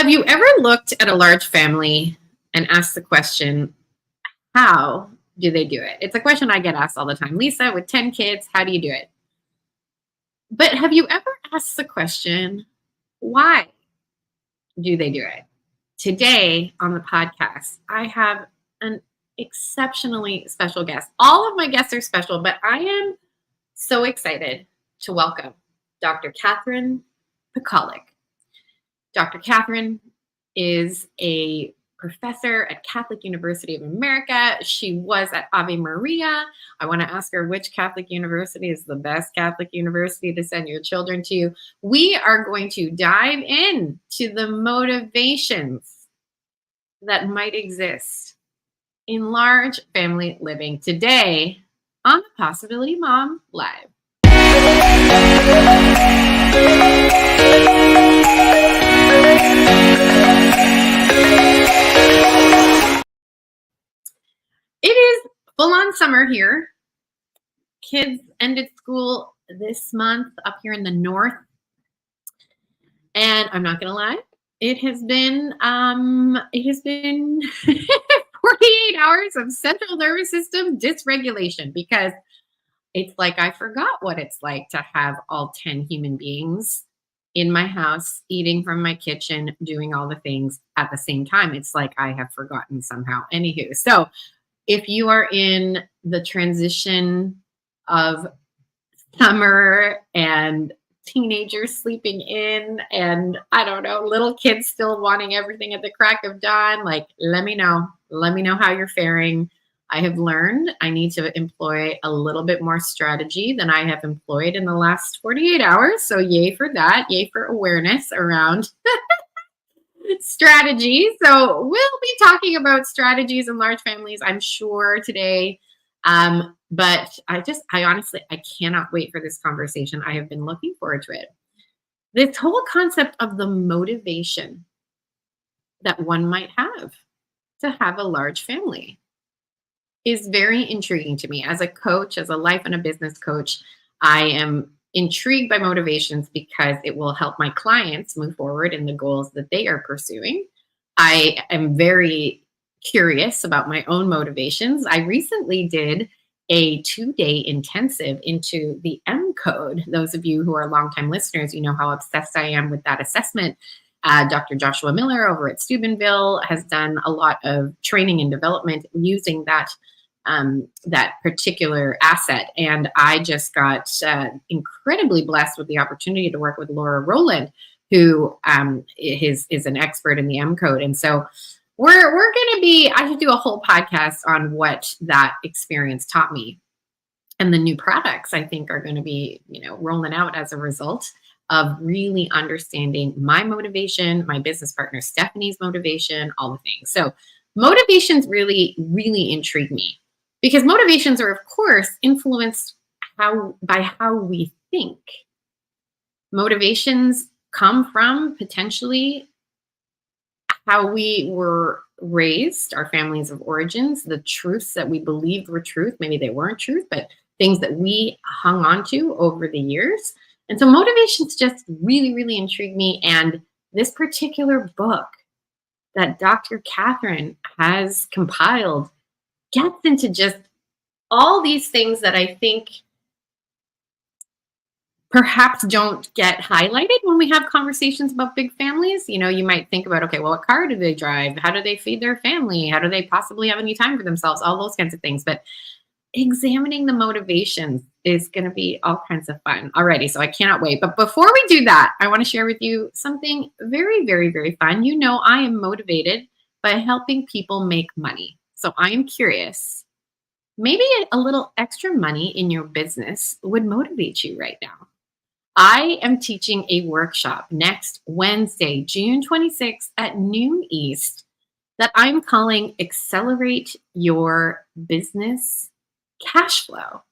Have you ever looked at a large family and asked the question, how do they do it? It's a question I get asked all the time. Lisa, with 10 kids, how do you do it? But have you ever asked the question, why do they do it? Today on the podcast, I have an exceptionally special guest. All of my guests are special, but I am so excited to welcome Dr. Catherine Pakaluk. Dr. Catherine is a professor at Catholic University of America. She was at Ave Maria. I want to ask her which Catholic university is the best Catholic university to send your children to. We are going to dive in to the motivations that might exist in large family living today on the Possibility Mom Live. It is full-on summer here. Kids ended school this month up here in the north. And I'm not going to lie, it has been 48 hours of central nervous system dysregulation, because it's like I forgot what it's like to have all 10 human beings in my house, eating from my kitchen, doing all the things at the same time. It's like I have forgotten somehow. Anywho, so if you are in the transition of summer and teenagers sleeping in and I don't know, little kids still wanting everything at the crack of dawn, like, let me know. Let me know how you're faring. I have learned I need to employ a little bit more strategy than I have employed in the last 48 hours. So yay for that. Yay for awareness around strategy. So we'll be talking about strategies in large families, I'm sure, today. But I honestly, I cannot wait for this conversation. I have been looking forward to it. This whole concept of the motivation that one might have to have a large family is very intriguing to me. As a coach, as a life and a business coach, I am intrigued by motivations because it will help my clients move forward in the goals that they are pursuing. I am very curious about my own motivations. I recently did a 2-day intensive into the M code. Those of you who are longtime listeners, you know how obsessed I am with that assessment. Dr. Joshua Miller over at Steubenville has done a lot of training and development using that particular asset. And I just got incredibly blessed with the opportunity to work with Laura Rowland, who is an expert in the M code. And so we're going to I should do a whole podcast on what that experience taught me. And the new products I think are going to be, rolling out as a result of really understanding my motivation, my business partner Stephanie's motivation, all the things. So motivations really, really intrigue me, because motivations are, of course, influenced by how we think. Motivations come from potentially how we were raised, our families of origins, the truths that we believed were truth. Maybe they weren't truth, but things that we hung on to over the years. And so motivations just really, really intrigue me. And this particular book that Dr. Catherine has compiled gets into just all these things that I think perhaps don't get highlighted when we have conversations about big families. You might think about, okay, well, what car do they drive? How do they feed their family? How do they possibly have any time for themselves? All those kinds of things. But examining the motivations is going to be all kinds of fun already. So I cannot wait. But before we do that, I want to share with you something very, very, very fun. I am motivated by helping people make money. So I am curious, maybe a little extra money in your business would motivate you right now. I am teaching a workshop next Wednesday, June 26th at noon East, that I'm calling Accelerate Your Business Cash Flow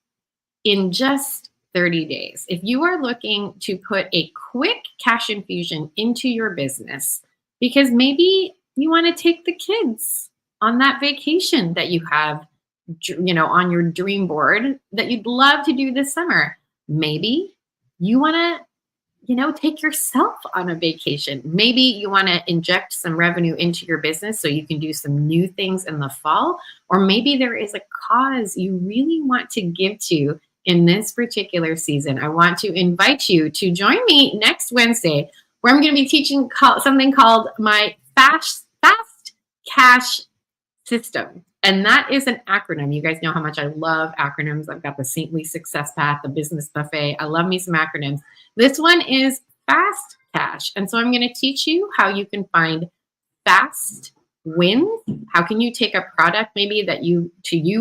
in just 30 days. If you are looking to put a quick cash infusion into your business, because maybe you want to take the kids on that vacation that you have, on your dream board that you'd love to do this summer. Maybe you want to take yourself on a vacation. Maybe you want to inject some revenue into your business so you can do some new things in the fall. Or maybe there is a cause you really want to give to in this particular season. I want to invite you to join me next Wednesday, where I'm going to be teaching something called my fast cash system. And that is an acronym. You guys know how much I love acronyms. I've got the Saintly Success Path, the Business Buffet. I love me some acronyms. This one is fast cash. And so I'm going to teach you how you can find fast wins. How can you take a product maybe that you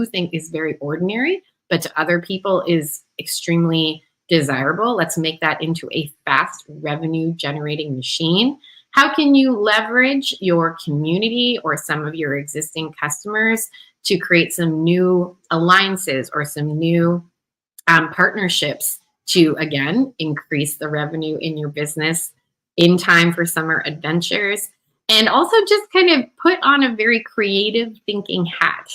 think is very ordinary, but to other people is extremely desirable? Let's make that into a fast revenue generating machine. How can you leverage your community or some of your existing customers to create some new alliances or some new partnerships to, again, increase the revenue in your business in time for summer adventures? And also just kind of put on a very creative thinking hat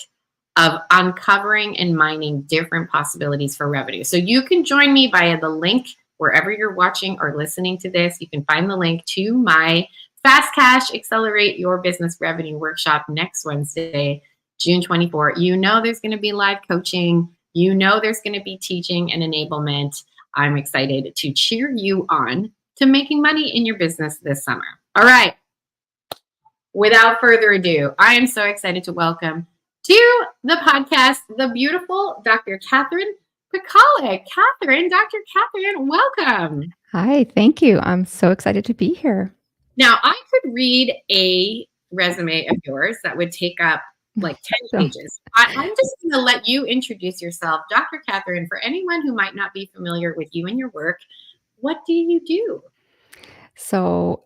of uncovering and mining different possibilities for revenue. So you can join me via the link wherever you're watching or listening to this. You can find the link to my Fast Cash Accelerate Your Business Revenue Workshop next Wednesday, June 24. There's going to be live coaching. There's going to be teaching and enablement. I'm excited to cheer you on to making money in your business this summer. All right. Without further ado, I am so excited to welcome to the podcast the beautiful Dr. Catherine Pakaluk. Dr. Catherine, welcome. Hi, thank you. I'm so excited to be here. Now, I could read a resume of yours that would take up like 10 pages. I'm just going to let you introduce yourself. Dr. Catherine, for anyone who might not be familiar with you and your work, what do you do? So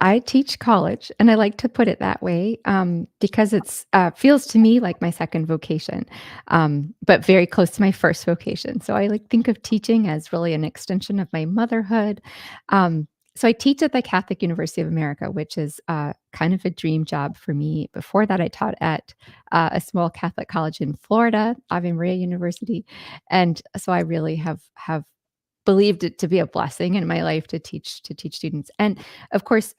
I teach college, and I like to put it that way because it's feels to me like my second vocation, but very close to my first vocation. So I think of teaching as really an extension of my motherhood. So I teach at the Catholic University of America, which is kind of a dream job for me. Before that, I taught at a small Catholic college in Florida, Ave Maria University, and so I really have believed it to be a blessing in my life to teach students. And of course,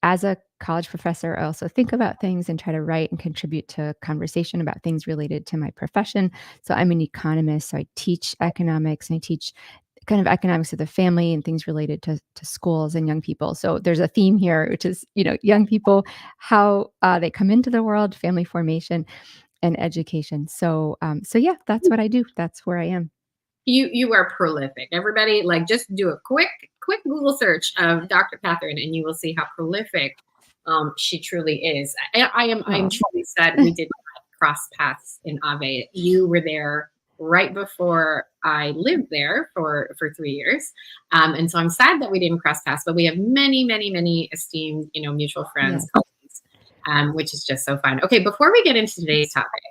as a college professor, I also think about things and try to write and contribute to conversation about things related to my profession. So I'm an economist, so I teach economics, and I teach kind of economics of the family and things related to schools and young people. So there's a theme here, which is, young people, how they come into the world, family formation and education. So yeah, that's what I do. That's where I am. You are prolific. Everybody, just do a quick Google search of Dr. Catherine, and you will see how prolific she truly is. I'm truly sad we did not cross paths in Ave. You were there right before I lived there for 3 years, and so I'm sad that we didn't cross paths. But we have many, many, many esteemed, mutual friends, colleagues, which is just so fun. Okay, before we get into today's topic,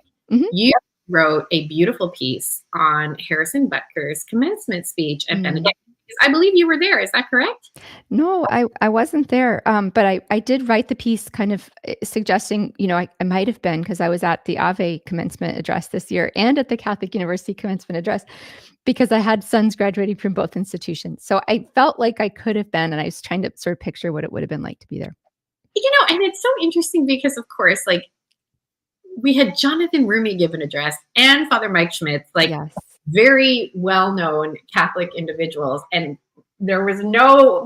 you wrote a beautiful piece on Harrison Butker's commencement speech at Benedict. I believe you were there. Is that correct? No, I wasn't there. But I did write the piece kind of suggesting, I might have been, because I was at the Ave commencement address this year and at the Catholic University commencement address, because I had sons graduating from both institutions. So I felt like I could have been, and I was trying to sort of picture what it would have been like to be there. And it's so interesting because, of course, we had Jonathan Rumi give an address and Father Mike Schmitz, very well-known Catholic individuals, and there was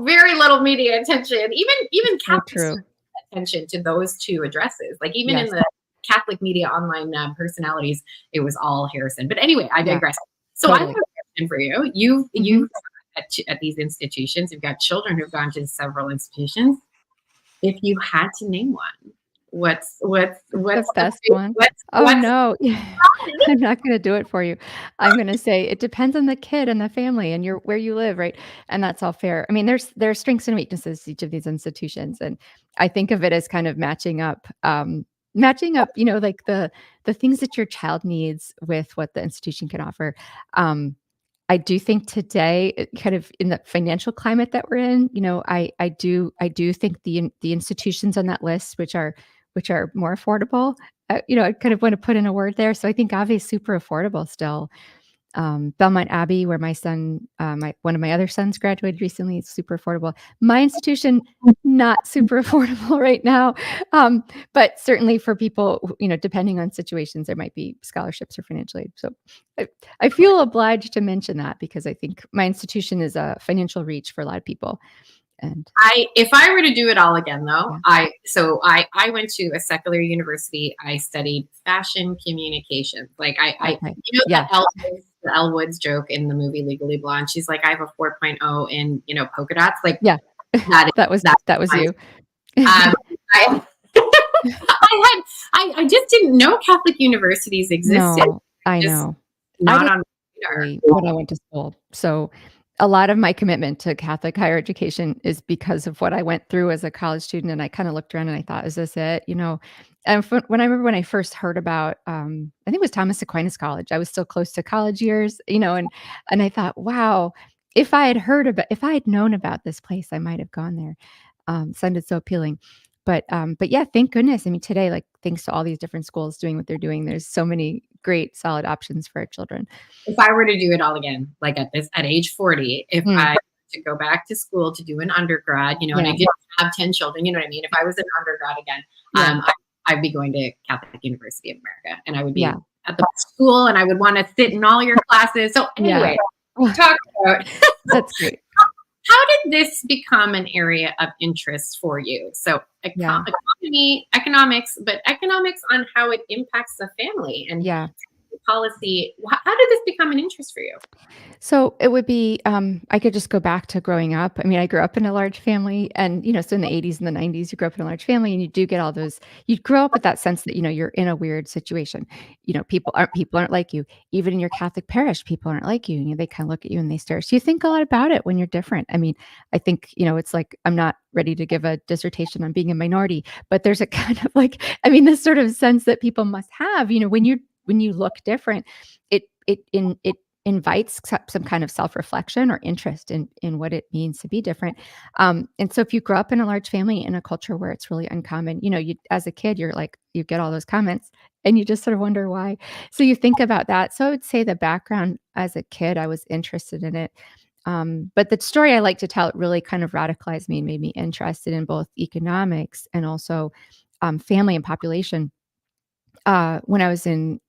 very little media attention, even Catholic attention to those two addresses. In the Catholic media online personalities, it was all Harrison. But anyway, I digress. So I have a question for you. You've at these institutions, you've got children who've gone to several institutions. If you had to name one, what's the best one? No, I'm not going to do it for you. I'm going to say it depends on the kid and the family and where you live, right? And that's all fair. I mean, there are strengths and weaknesses to each of these institutions, and I think of it as kind of matching up. The things that your child needs with what the institution can offer. I do think today, kind of in the financial climate that we're in, I do think the institutions on that list, which are more affordable, I kind of want to put in a word there. So I think Ave is super affordable still. Belmont Abbey, where my son, one of my other sons graduated recently. It's super affordable. My institution, not super affordable right now, but certainly for people, depending on situations, there might be scholarships or financial aid. So I feel obliged to mention that because I think my institution is a financial reach for a lot of people. And If I were to do it all again, though, yeah, I went to a secular university. I studied fashion communications. Like okay, that yeah, Elle Woods joke in the movie Legally Blonde. She's like, I have a 4.0 in polka dots. Like yeah, that is that was my you. I I just didn't know Catholic universities existed. No, I Just know. I not did on my radar. really when I went to school. So a lot of my commitment to Catholic higher education is because of what I went through as a college student, and I kinda looked around and I thought, "Is this it?" And when I remember when I first heard about, I think it was Thomas Aquinas College. I was still close to college years, and I thought, "Wow, if I had known about this place, I might have gone there." Sounded so appealing. But yeah, thank goodness. I mean, today, like, thanks to all these different schools doing what they're doing, there's so many great solid options for our children. If I were to do it all again, like at age 40, if Mm, I to go back to school to do an undergrad, and I yeah, didn't have 10 children, you know what I mean? If I was an undergrad again, yeah, I'd be going to Catholic University of America, and I would yeah, be at the school, and I would want to sit in all your classes. So yeah. anyway, talk about That's great. how did this become an area of interest for you? So Yeah, economics, but economics on how it impacts the family and yeah. policy. How did this become an interest for you? So it would be, I could just go back to growing up. I mean, I grew up in a large family and, so in the 80s and the 90s, you grew up in a large family and you do get all those, you grow up with that sense that, you're in a weird situation. People aren't like you. Even in your Catholic parish, people aren't like you. They kind of look at you and they stare. So you think a lot about it when you're different. I mean, I think, it's like, I'm not ready to give a dissertation on being a minority, but there's a kind of like, I mean, this sort of sense that people must have, when you look different, it invites some kind of self-reflection or interest in what it means to be different. And so if you grow up in a large family in a culture where it's really uncommon, you as a kid, you're like, you get all those comments and you just sort of wonder why. So you think about that. So I would say the background as a kid, I was interested in it. But the story I like to tell, it really kind of radicalized me and made me interested in both economics and also family and population when I was in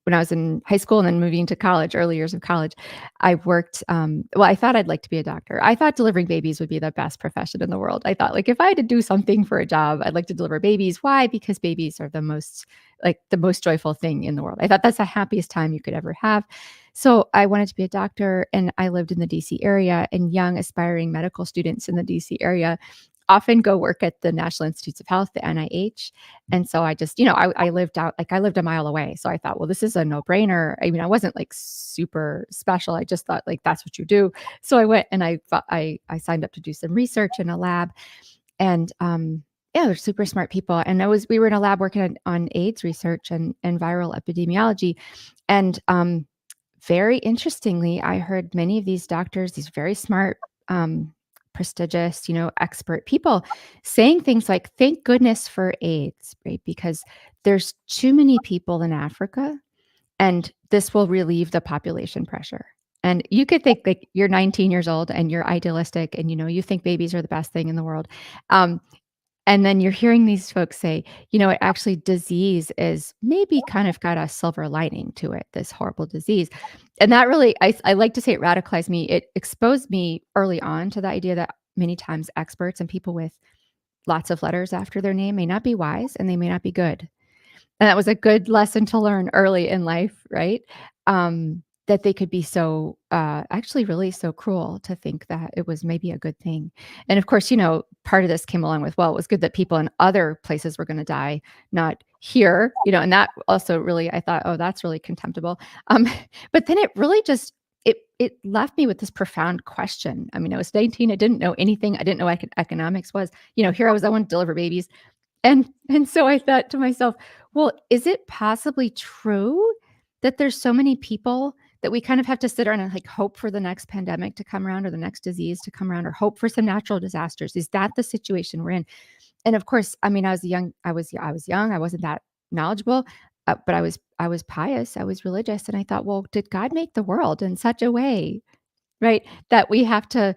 high school and then moving to college, early years of college, I worked, well, I thought I'd like to be a doctor. I thought delivering babies would be the best profession in the world. I thought, like, if I had to do something for a job, I'd like to deliver babies. Why? Because babies are the most joyful thing in the world. I thought that's the happiest time you could ever have. So I wanted to be a doctor, and I lived in the DC area, and young aspiring medical students in the DC area often go work at the National Institutes of Health, the NIH. And so I just, I lived out, like, I lived a mile away. So I thought, well, this is a no-brainer. I mean, I wasn't like super special. I just thought, like, that's what you do. So I went and I signed up to do some research in a lab. And yeah, they're super smart people. And we were in a lab working on AIDS research and viral epidemiology. And very interestingly, I heard many of these doctors, these very smart, prestigious, expert people saying things like, thank goodness for AIDS, right? Because there's too many people in Africa and this will relieve the population pressure. And you could think, like, you're 19 years old and you're idealistic and, you think babies are the best thing in the world. Um, and then you're hearing these folks say, actually disease is maybe kind of got a silver lining to it, this horrible disease. And that really, I like to say, it radicalized me. It exposed me early on to the idea that many times experts and people with lots of letters after their name may not be wise and they may not be good. And that was a good lesson to learn early in life, right? That they could be so, actually really so cruel to think that it was maybe a good thing. And of course, part of this came along with, well, it was good that people in other places were going to die, not here, and that also really, I thought, oh, that's really contemptible. But then it really just, it left me with this profound question. I mean, I was 19, I didn't know anything. I didn't know what economics was. Here I was, I want to deliver babies. And so I thought to myself, well, is it possibly true that there's so many people that we kind of have to sit around and, like, hope for the next pandemic to come around or the next disease to come around or hope for some natural disasters? Is that the situation we're in? And of course, I mean, I was young, I wasn't that knowledgeable. but I was pious, I was religious, and I thought, "Well, did God make the world in such a way, right, that we have to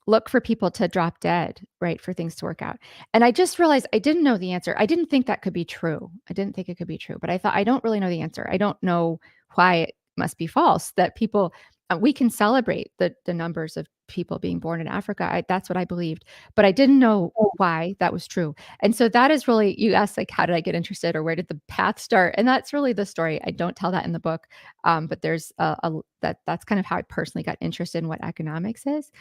look for people to drop dead, right, for things to work out?" And I just realized I didn't know the answer. I didn't think that could be true. I didn't think it could be true, but I thought, I don't really know the answer. I don't know why it must be false that people we can celebrate the numbers of people being born in Africa. That's what I believed, but I didn't know why that was true. And so that is really, you asked like, how did I get interested or where did the path start? And that's really the story. I don't tell that in the book, but there's that's kind of how I personally got interested in what economics is.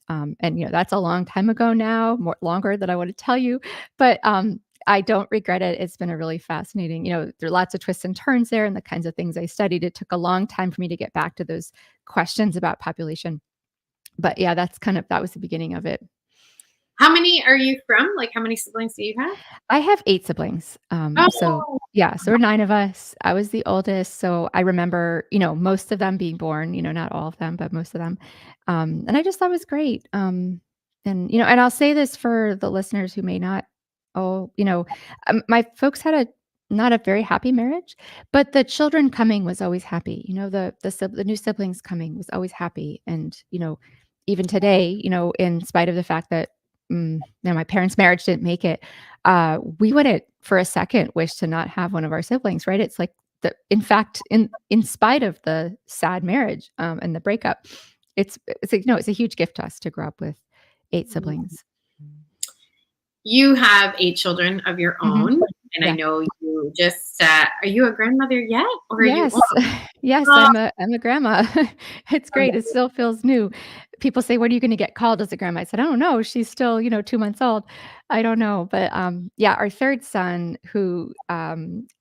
And that's a long time ago now, more longer than I want to tell you, but I don't regret it. It's been a really fascinating, there are lots of twists and turns there and the kinds of things I studied. It took a long time for me to get back to those questions about population. But yeah, that was the beginning of it. How many are you from? Like, how many siblings do you have? I have 8 siblings. So Oh, yeah, so we're 9 of us. I was the oldest, so I remember, most of them being born, not all of them, but most of them. And I just thought it was great. And I'll say this for the listeners who may not, oh, my folks had a not a very happy marriage, but the children coming was always happy. The new siblings coming was always happy. And, even today, in spite of the fact that my parents' marriage didn't make it, we wouldn't for a second wish to not have one of our siblings, right? It's like in fact, in spite of the sad marriage, and the breakup, it's a huge gift to us to grow up with 8 siblings. you have 8 children of your Mhm. own, and I Yeah. know you just, are you a grandmother yet, or are you? Yes. Yes, Oh, I'm a grandma. It's great, it still feels new. People say, "What are you gonna get called as a grandma?" I said, "I don't know, she's still, 2 months old." I don't know, but, yeah, our 3rd son who,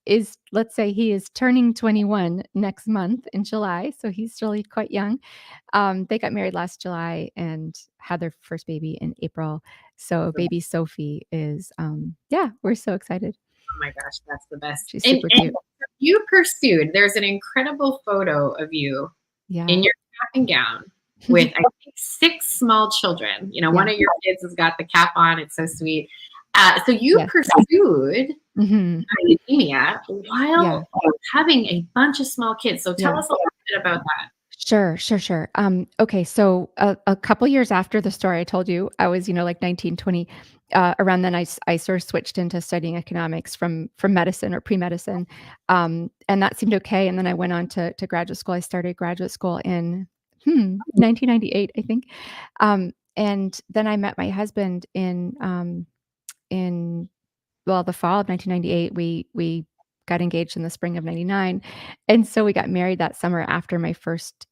is let's say he is turning 21 next month in July, so he's really quite young. They got married last July and had their first baby in April. So baby Sophie is, yeah, we're so excited. oh my gosh, that's the best. She's And super cute. you pursued, there's an incredible photo of you Yeah. in your cap and gown with, I think, 6 small children. One Yeah. of your kids has got the cap on. It's so sweet. So you Yes. pursued Mhm. academia while Yeah. having a bunch of small kids. So tell Yeah. us a little bit about that. Sure, sure, sure. Okay, so a couple years after the story I told you, I was, like 19, 20. Around then, I sort of switched into studying economics from medicine or pre-medicine, and that seemed okay. And then I went on to graduate school. I started graduate school in 1998, I think, and then I met my husband in well, the fall of 1998. We got engaged in the spring of 99, and so we got married that summer after my first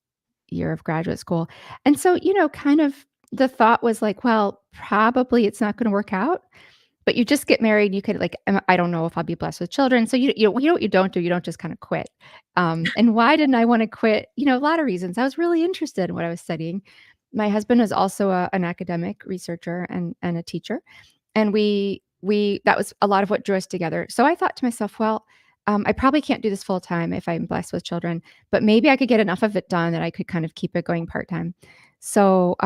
year of graduate school. And so, kind of the thought was like, well, probably it's not gonna work out, but you just get married, you could like, I don't know if I'll be blessed with children. So you know what you don't do, you don't just kind of quit. And why didn't I want to quit? A lot of reasons. I was really interested in what I was studying. My husband is also an academic researcher and a teacher. And we that was a lot of what drew us together. So I thought to myself, well, I probably can't do this full time if I'm blessed with children, but maybe I could get enough of it done that I could kind of keep it going part time. So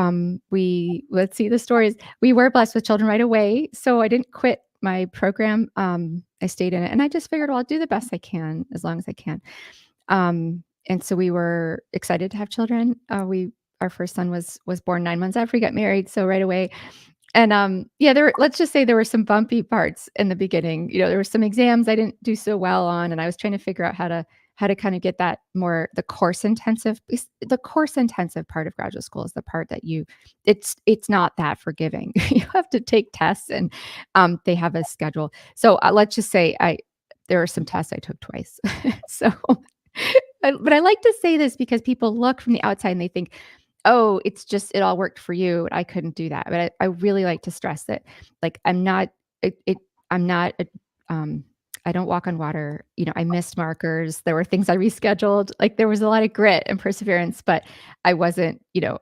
let's see the stories. We were blessed with children right away, so I didn't quit my program. I stayed in it, and I just figured, well, I'll do the best I can as long as I can. And so we were excited to have children. We Our first son was born 9 months after we got married, so right away. And, yeah, let's just say there were some bumpy parts in the beginning. There were some exams I didn't do so well on, and I was trying to figure out how to kind of get that more the course intensive part of graduate school is the part that it's not that forgiving. You have to take tests and, they have a schedule. So, let's just say there are some tests I took twice. So, but I like to say this because people look from the outside and they think, "Oh, it all worked for you. I couldn't do that." But I really like to stress that, like, I'm not a, um, I don't walk on water. I missed markers. There were things I rescheduled. Like, there was a lot of grit and perseverance, but I don't know,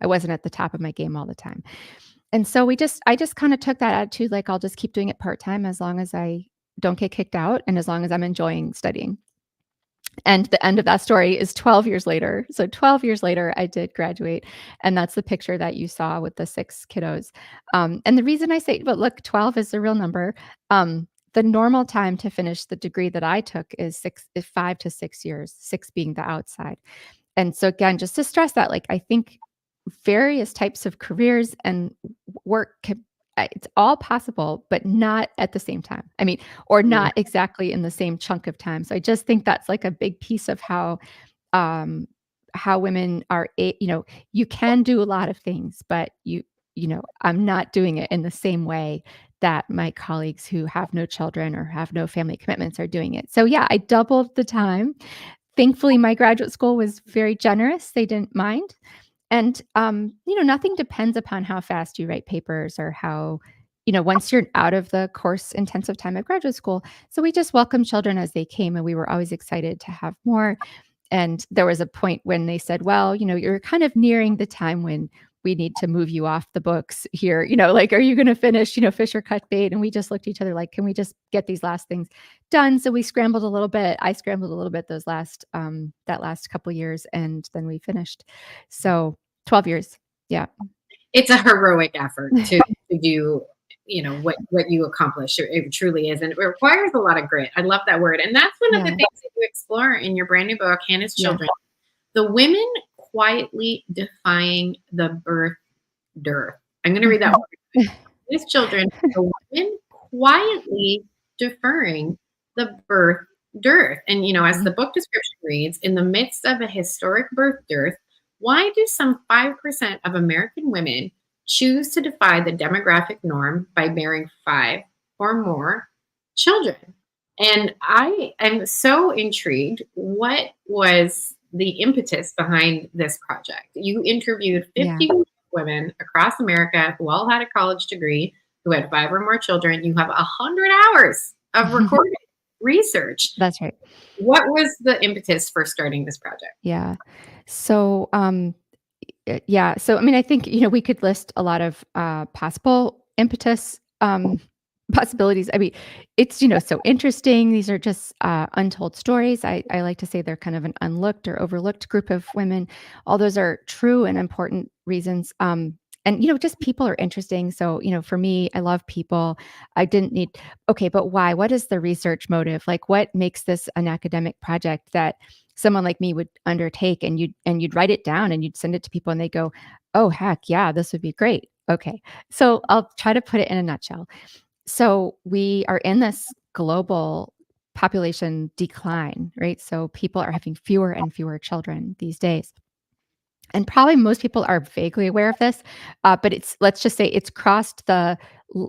I wasn't at the top of my game all the time. And so I just kind of took that attitude, like, I'll just keep doing it part-time as long as I don't get kicked out and as long as I'm enjoying studying. And the end of that story is 12 years later. So 12 years later, I did graduate, and that's the picture that you saw with the 6 kiddos. And the reason I say, but look, 12 is the real number, the normal time to finish the degree that I took is 5 to 6 years, 6 being the outside. And so again, just to stress that, like, I think various types of careers and work can it's all possible, but not at the same time. I mean, or Mm. not exactly in the same chunk of time. So I just think that's like a big piece of um, how women are, you can do a lot of things, but I'm not doing it in the same way that my colleagues who have no children or have no family commitments are doing it. So yeah, I doubled the time. Thankfully, my graduate school was very generous. They didn't mind. And, nothing depends upon how fast you write papers or how, once you're out of the course intensive time of graduate school. So we just welcomed children as they came, and we were always excited to have more. And there was a point when they said, well, you're kind of nearing the time when we need to move you off the books here. Like, are you going to finish, fish or cut bait? And we just looked at each other like, can we just get these last things done? So we scrambled a little bit. I scrambled a little bit that last couple years, and then we finished. So 12 years. Yeah. It's a heroic effort to do, what you accomplish. It truly is. And it requires a lot of grit. I love that word. And that's one of the Yeah. things that you explore in your brand new book, Hannah's Yeah. Children. The women quietly defying the birth dearth. I'm going to read that word. Hannah's Children, the women quietly deferring the birth dearth. And, as the book description reads, in the midst of a historic birth dearth, why do some 5% of American women choose to defy the demographic norm by bearing 5 or more children? And I am so intrigued. What was the impetus behind this project? You interviewed Yeah. 50 women across America who all had a college degree, who had 5 or more children. You have 100 hours of recorded research. That's right. What was the impetus for starting this project? Yeah. So, yeah. So, I mean, I think, we could list a lot of possible impetus possibilities. I mean, it's, so interesting. These are just untold stories. I like to say they're kind of an unlooked or overlooked group of women. All those are true and important reasons. And, just people are interesting. So, for me, I love people. I didn't need, okay, but why? What is the research motive? Like, what makes this an academic project that someone like me would undertake? And you'd write it down and you'd send it to people and they go, oh, heck yeah, this would be great. Okay. So I'll try to put it in a nutshell. So we are in this global population decline, right? So people are having fewer and fewer children these days. And probably most people are vaguely aware of this, but let's just say it's crossed the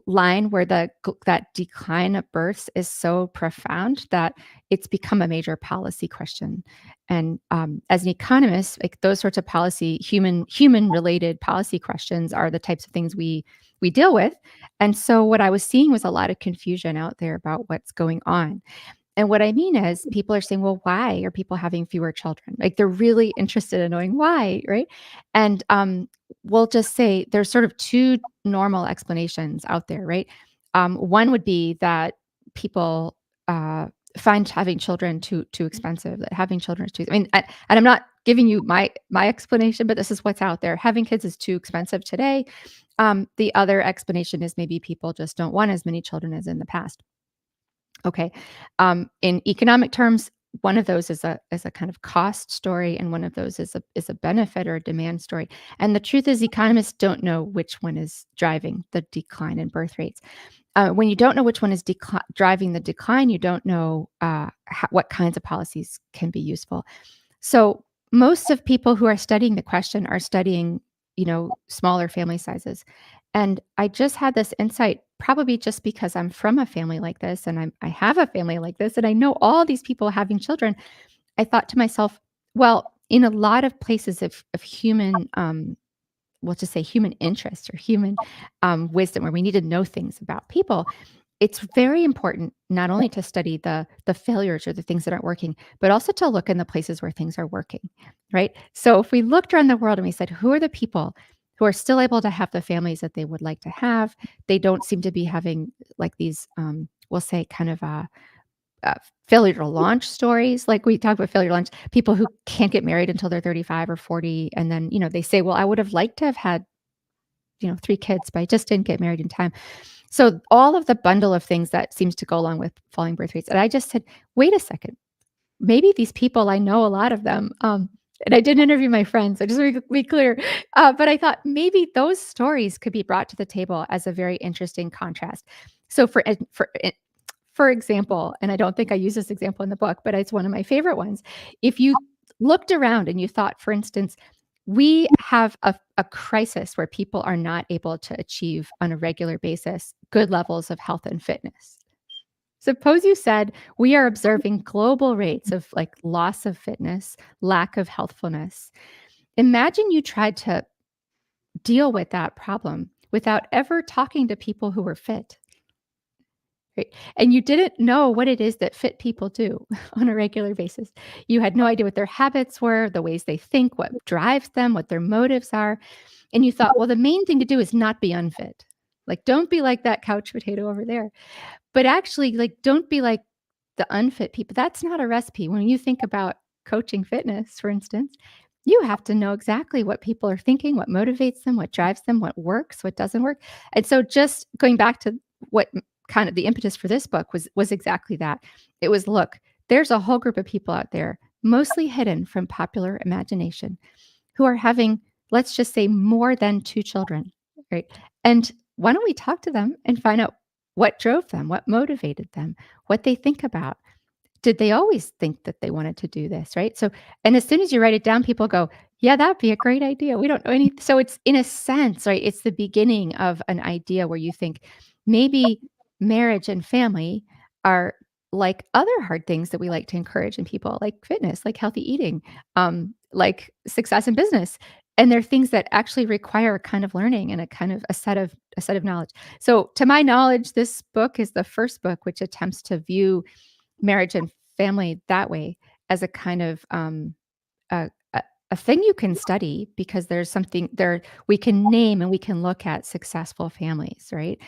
line where that decline of births is so profound that it's become a major policy question. And as an economist, like those sorts of human related policy questions are the types of things we deal with. And so what I was seeing was a lot of confusion out there about what's going on. And what I mean is people are saying, well, why are people having fewer children? Like they're really interested in knowing why, right? And we'll just say there's sort of two normal explanations out there, right? One would be that people find having children too expensive. That having children is too. I mean, and I'm not giving you my explanation, but this is what's out there. Having kids is too expensive today. The other explanation is maybe people just don't want as many children as in the past. Okay. In economic terms, one of those is a kind of cost story, and one of those is a benefit or a demand story. And the truth is, economists don't know which one is driving the decline in birth rates. When you don't know which one is driving the decline, you don't know what kinds of policies can be useful. So most of people who are studying the question are studying, smaller family sizes. And I just had this insight, probably just because I'm from a family like this, and I have a family like this, and I know all these people having children. I thought to myself, well, in a lot of places of human, we'll just say human interest or human wisdom, where we need to know things about people, it's very important not only to study the failures or the things that aren't working, but also to look in the places where things are working, right? So if we looked around the world and we said, who are the people who are still able to have the families that they would like to have? They don't seem to be having like these, we'll say, kind of failure to launch stories. Like we talk about failure to launch, people who can't get married until they're 35 or 40, and then they say, well, I would have liked to have had 3 kids, but I just didn't get married in time. So all of the bundle of things that seems to go along with falling birth rates. And I just said, wait a second, maybe these people, I know a lot of them. And I didn't interview my friends. I just want to be clear. But I thought maybe those stories could be brought to the table as a very interesting contrast. So for example, and I don't think I use this example in the book, but it's one of my favorite ones. If you looked around and you thought, for instance, we have a crisis where people are not able to achieve on a regular basis good levels of health and fitness. Suppose you said we are observing global rates of like loss of fitness, lack of healthfulness. Imagine you tried to deal with that problem without ever talking to people who were fit. Right? And you didn't know what it is that fit people do on a regular basis. You had no idea what their habits were, the ways they think, what drives them, what their motives are. And you thought, well, the main thing to do is not be unfit. Like, don't be like that couch potato over there. But actually, like, don't be like the unfit people. That's not a recipe. When you think about coaching fitness, for instance, you have to know exactly what people are thinking, what motivates them, what drives them, what works, what doesn't work. And so just going back to what kind of the impetus for this book was exactly that. It was, look, there's a whole group of people out there, mostly hidden from popular imagination, who are having, let's just say, more than 2 children, right? And why don't we talk to them and find out what drove them, what motivated them, what they think about? Did they always think that they wanted to do this, right? So, and as soon as you write it down, people go, "Yeah, that'd be a great idea. We don't know any." So it's in a sense, right? It's the beginning of an idea where you think maybe marriage and family are like other hard things that we like to encourage in people, like fitness, like healthy eating, like success in business. And they're things that actually require a kind of learning and a kind of a set of knowledge. So, to my knowledge, this book is the first book which attempts to view marriage and family that way, as a kind of a thing you can study, because there's something there we can name and we can look at successful families, right?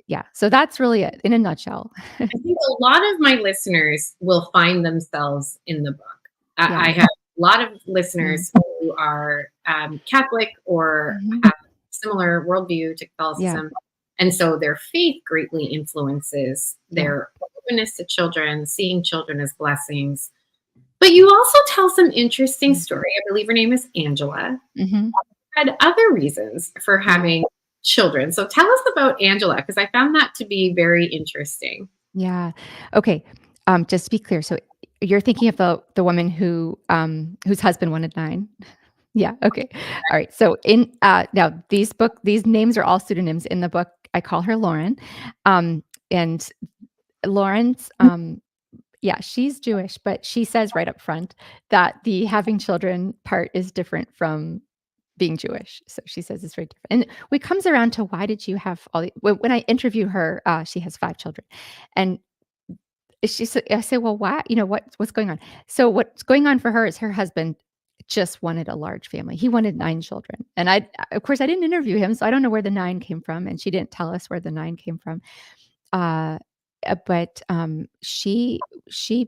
Yeah. So that's really it in a nutshell. I think a lot of my listeners will find themselves in the book. I Yeah. have a lot of Mhm. listeners who are Catholic or Mhm. have similar worldview to Yeah. Catholicism. And so their faith greatly influences Yeah. their openness to children, seeing children as blessings. But you also tell some interesting Mm. story. I believe her name is Angela. Mhm. Had other reasons for Yeah. having children. So tell us about Angela, because I found that to be very interesting. Yeah. Okay. Just to be clear, so you're thinking of the woman whose husband wanted 9? Yeah, okay. All right. So now these names are all pseudonyms in the book. I call her Lauren. And Lauren's yeah, she's Jewish, but she says right up front that the having children part is different from being Jewish. So she says it's very different. And it comes around to, why did you have all the when I interview her, she has 5 children. And I say, "Well, why? What's going on?" So what's going on for her is her husband just wanted a large family. He wanted 9 children. And of course, I didn't interview him, so I don't know where the 9 came from, and she didn't tell us where the 9 came from. Uh, but she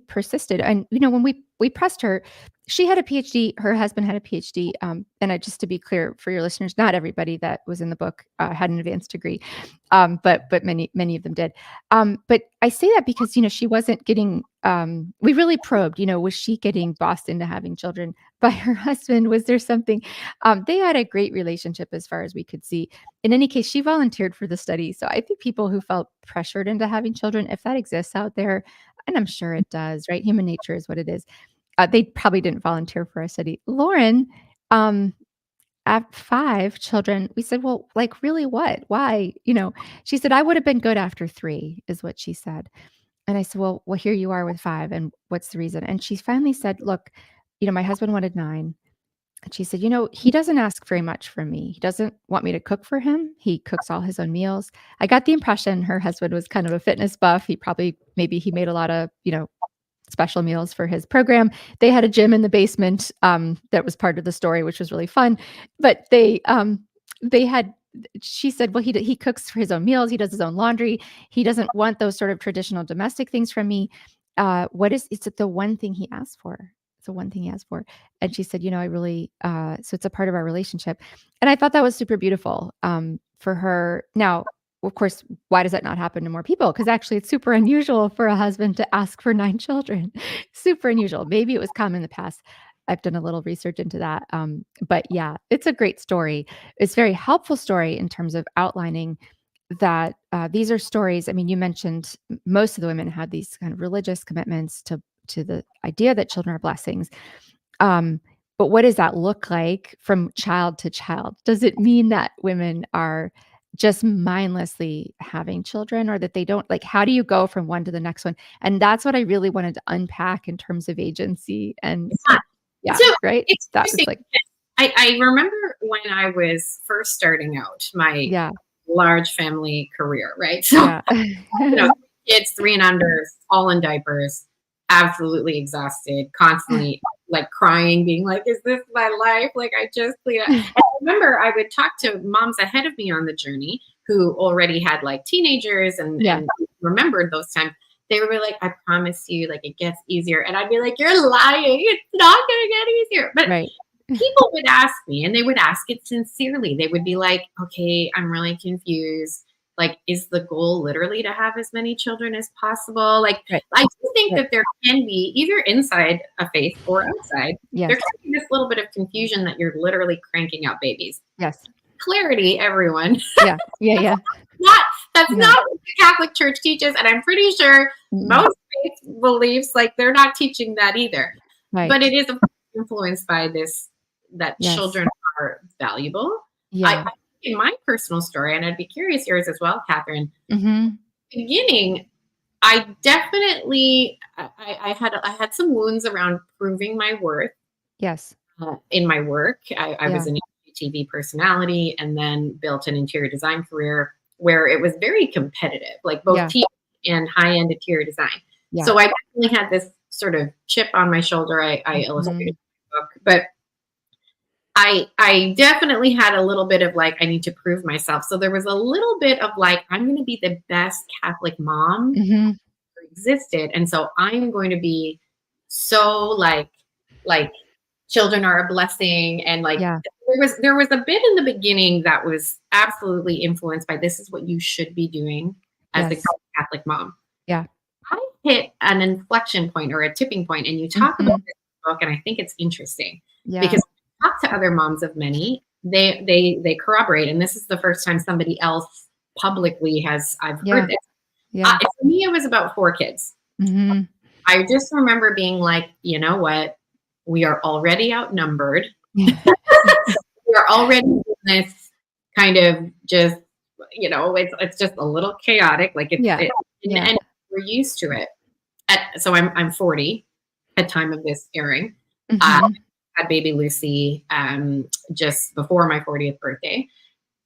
persisted, and when we pressed her, she had a PhD. Her husband had a PhD. And just to be clear for your listeners, not everybody that was in the book had an advanced degree, but many of them did. But I say that because she wasn't getting. We really probed. Was she getting bossed into having children by her husband? Was there something? They had a great relationship as far as we could see. In any case, she volunteered for the study. So I think people who felt pressured into having children, if that exists out there, and I'm sure it does, right? Human nature is what it is. They probably didn't volunteer for a study. Lauren, um, at 5 children, we said, "Well, like, really, what? Why?" She said, "I would have been good after 3," is what she said. And I said, "Well, here you are with 5, and what's the reason?" And she finally said, "Look, my husband wanted 9." And she said, "He doesn't ask very much from me. He doesn't want me to cook for him. He cooks all his own meals." I got the impression her husband was kind of a fitness buff. Maybe he made a lot of, special meals for his program. They had a gym in the basement, that was part of the story, which was really fun. But they had she said, "Well, he cooks for his own meals. He does his own laundry. He doesn't want those sort of traditional domestic things from me. What is it's the one thing he asked for. It's the one thing he asked for." And she said, "I really so it's a part of our relationship." And I thought that was super beautiful, for her. Now, of course, why does that not happen to more people? Because actually it's super unusual for a husband to ask for 9 children. Super unusual. Maybe it was common in the past. I've done a little research into that. But yeah, it's a great story. It's a very helpful story in terms of outlining that these are stories. I mean, you mentioned most of the women had these kind of religious commitments to the idea that children are blessings. Um, but what does that look like from child to child? Does it mean that women are just mindlessly having children, or that they don't, like, how do you go from one to the next one? And that's what I really wanted to unpack in terms of agency and Yeah. yeah, So right? it's That was interesting. like, I remember when I was first starting out my yeah, large family career, right? So, yeah. you know, kids 3 and under, all in diapers, absolutely exhausted, constantly like crying, being like, "Is this my life? Like, I just clean up." And I remember I would talk to moms ahead of me on the journey who already had like teenagers Yeah, and remembered those times. They would be like, "I promise you, like it gets easier," and I'd be like, "You're lying. It's not gonna get easier." But right. people would ask me, and they would ask it sincerely. They would be like, "Okay, I'm really confused. Like, is the goal literally to have as many children as possible?" Like, Right, I do think right. that there can be, either inside a faith or outside, there Yes, can be this little bit of confusion that you're literally cranking out babies. yes. Clarity, everyone. Yeah, yeah, yeah. Not That's No. not what the Catholic Church teaches, and I'm pretty sure Mm-mm. most faith beliefs, like, they're not teaching that either. But Right. it is influenced by this, that Yes. children are valuable. I Yeah. think in my personal story, and I'd be curious yours as well, Catherine, Mhm. beginning, I definitely I had some wounds around proving my worth Yes. in my work. I was Yeah. an TV personality and then built an interior design career where it was very competitive, like both Yeah. TV and high end interior design. Yeah. So I definitely had this sort of chip on my shoulder. I illustrated Mhm. the book, but I definitely had a little bit of like, I need to prove myself. So there was a little bit of like, I'm going to be the best Catholic mom Mhm. who existed, and so I'm going to be so like children are a blessing, and like Yeah. there was a bit in the beginning that was absolutely influenced by, this is what you should be doing as a Yes. Catholic mom. Yeah. I hit an inflection point or a tipping point, and you talk about Mhm. this in the book, and I think it's interesting Yeah. because when I talk to other moms of many, they corroborate, and this is the first time somebody else publicly has, I've heard Yeah. this. Yeah. For me, it was about 4 kids. Mhm. I just remember being like, you know what? We are already outnumbered. Yeah. We are already in this kind of just, it's just a little chaotic. Like Yeah. Yeah. and we're used to it. So I'm 40 at time of this airing. I Mhm. had baby Lucy just before my 40th birthday.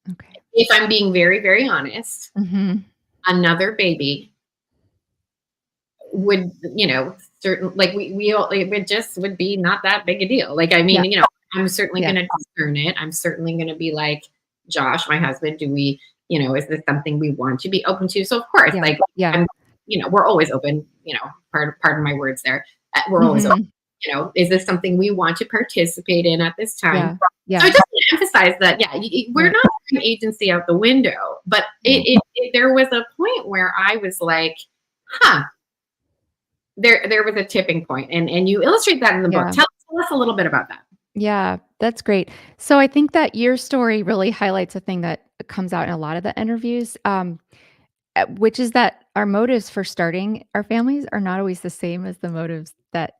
Okay. If I'm being very, very honest, Mhm. another baby would, certain, like we all, it would be not that big a deal. Like, I Yeah. mean, I'm certainly Yeah. going to discern it. I'm certainly going to be like, Josh, my husband, do we, is this something we want to be open to? So of course, Yeah. like, Yeah. I'm, we're always open, pardon my words there. We're always open, Mhm. is this something we want to participate in at this time? Yeah. So I Yeah. just want to emphasize that, yeah, we're Right. not throwing agency out the window, but Yeah. there was a point where I was like, huh, there was a tipping point, and you illustrate that in the book. Yeah. Tell us a little bit about that. Yeah, that's great. So I think that your story really highlights a thing that comes out in a lot of the interviews, which is that our motives for starting our families are not always the same as the motives that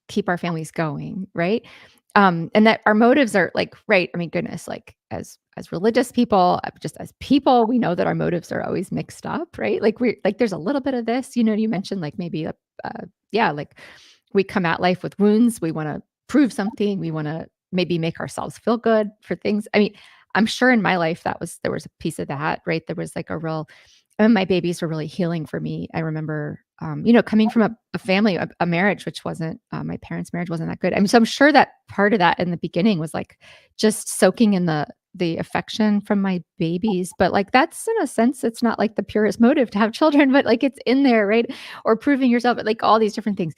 keep our families going, right? And that our motives are like, right. I mean, goodness, like as religious people, just as people, we know that our motives are always mixed up, right? Like we're like, there's a little bit of this, you mentioned like maybe yeah, like we come at life with wounds. We want to prove something. We want to maybe make ourselves feel good for things. I mean, I'm sure in my life there was a piece of that, right? There was like a real, and my babies were really healing for me. I remember, coming from a family, a marriage, which wasn't, my parents' marriage wasn't that good. I mean, so I'm sure that part of that in the beginning was like just soaking in the affection from my babies. But like that's in a sense, it's not like the purest motive to have children, but like it's in there, right? Or proving yourself, like all these different things.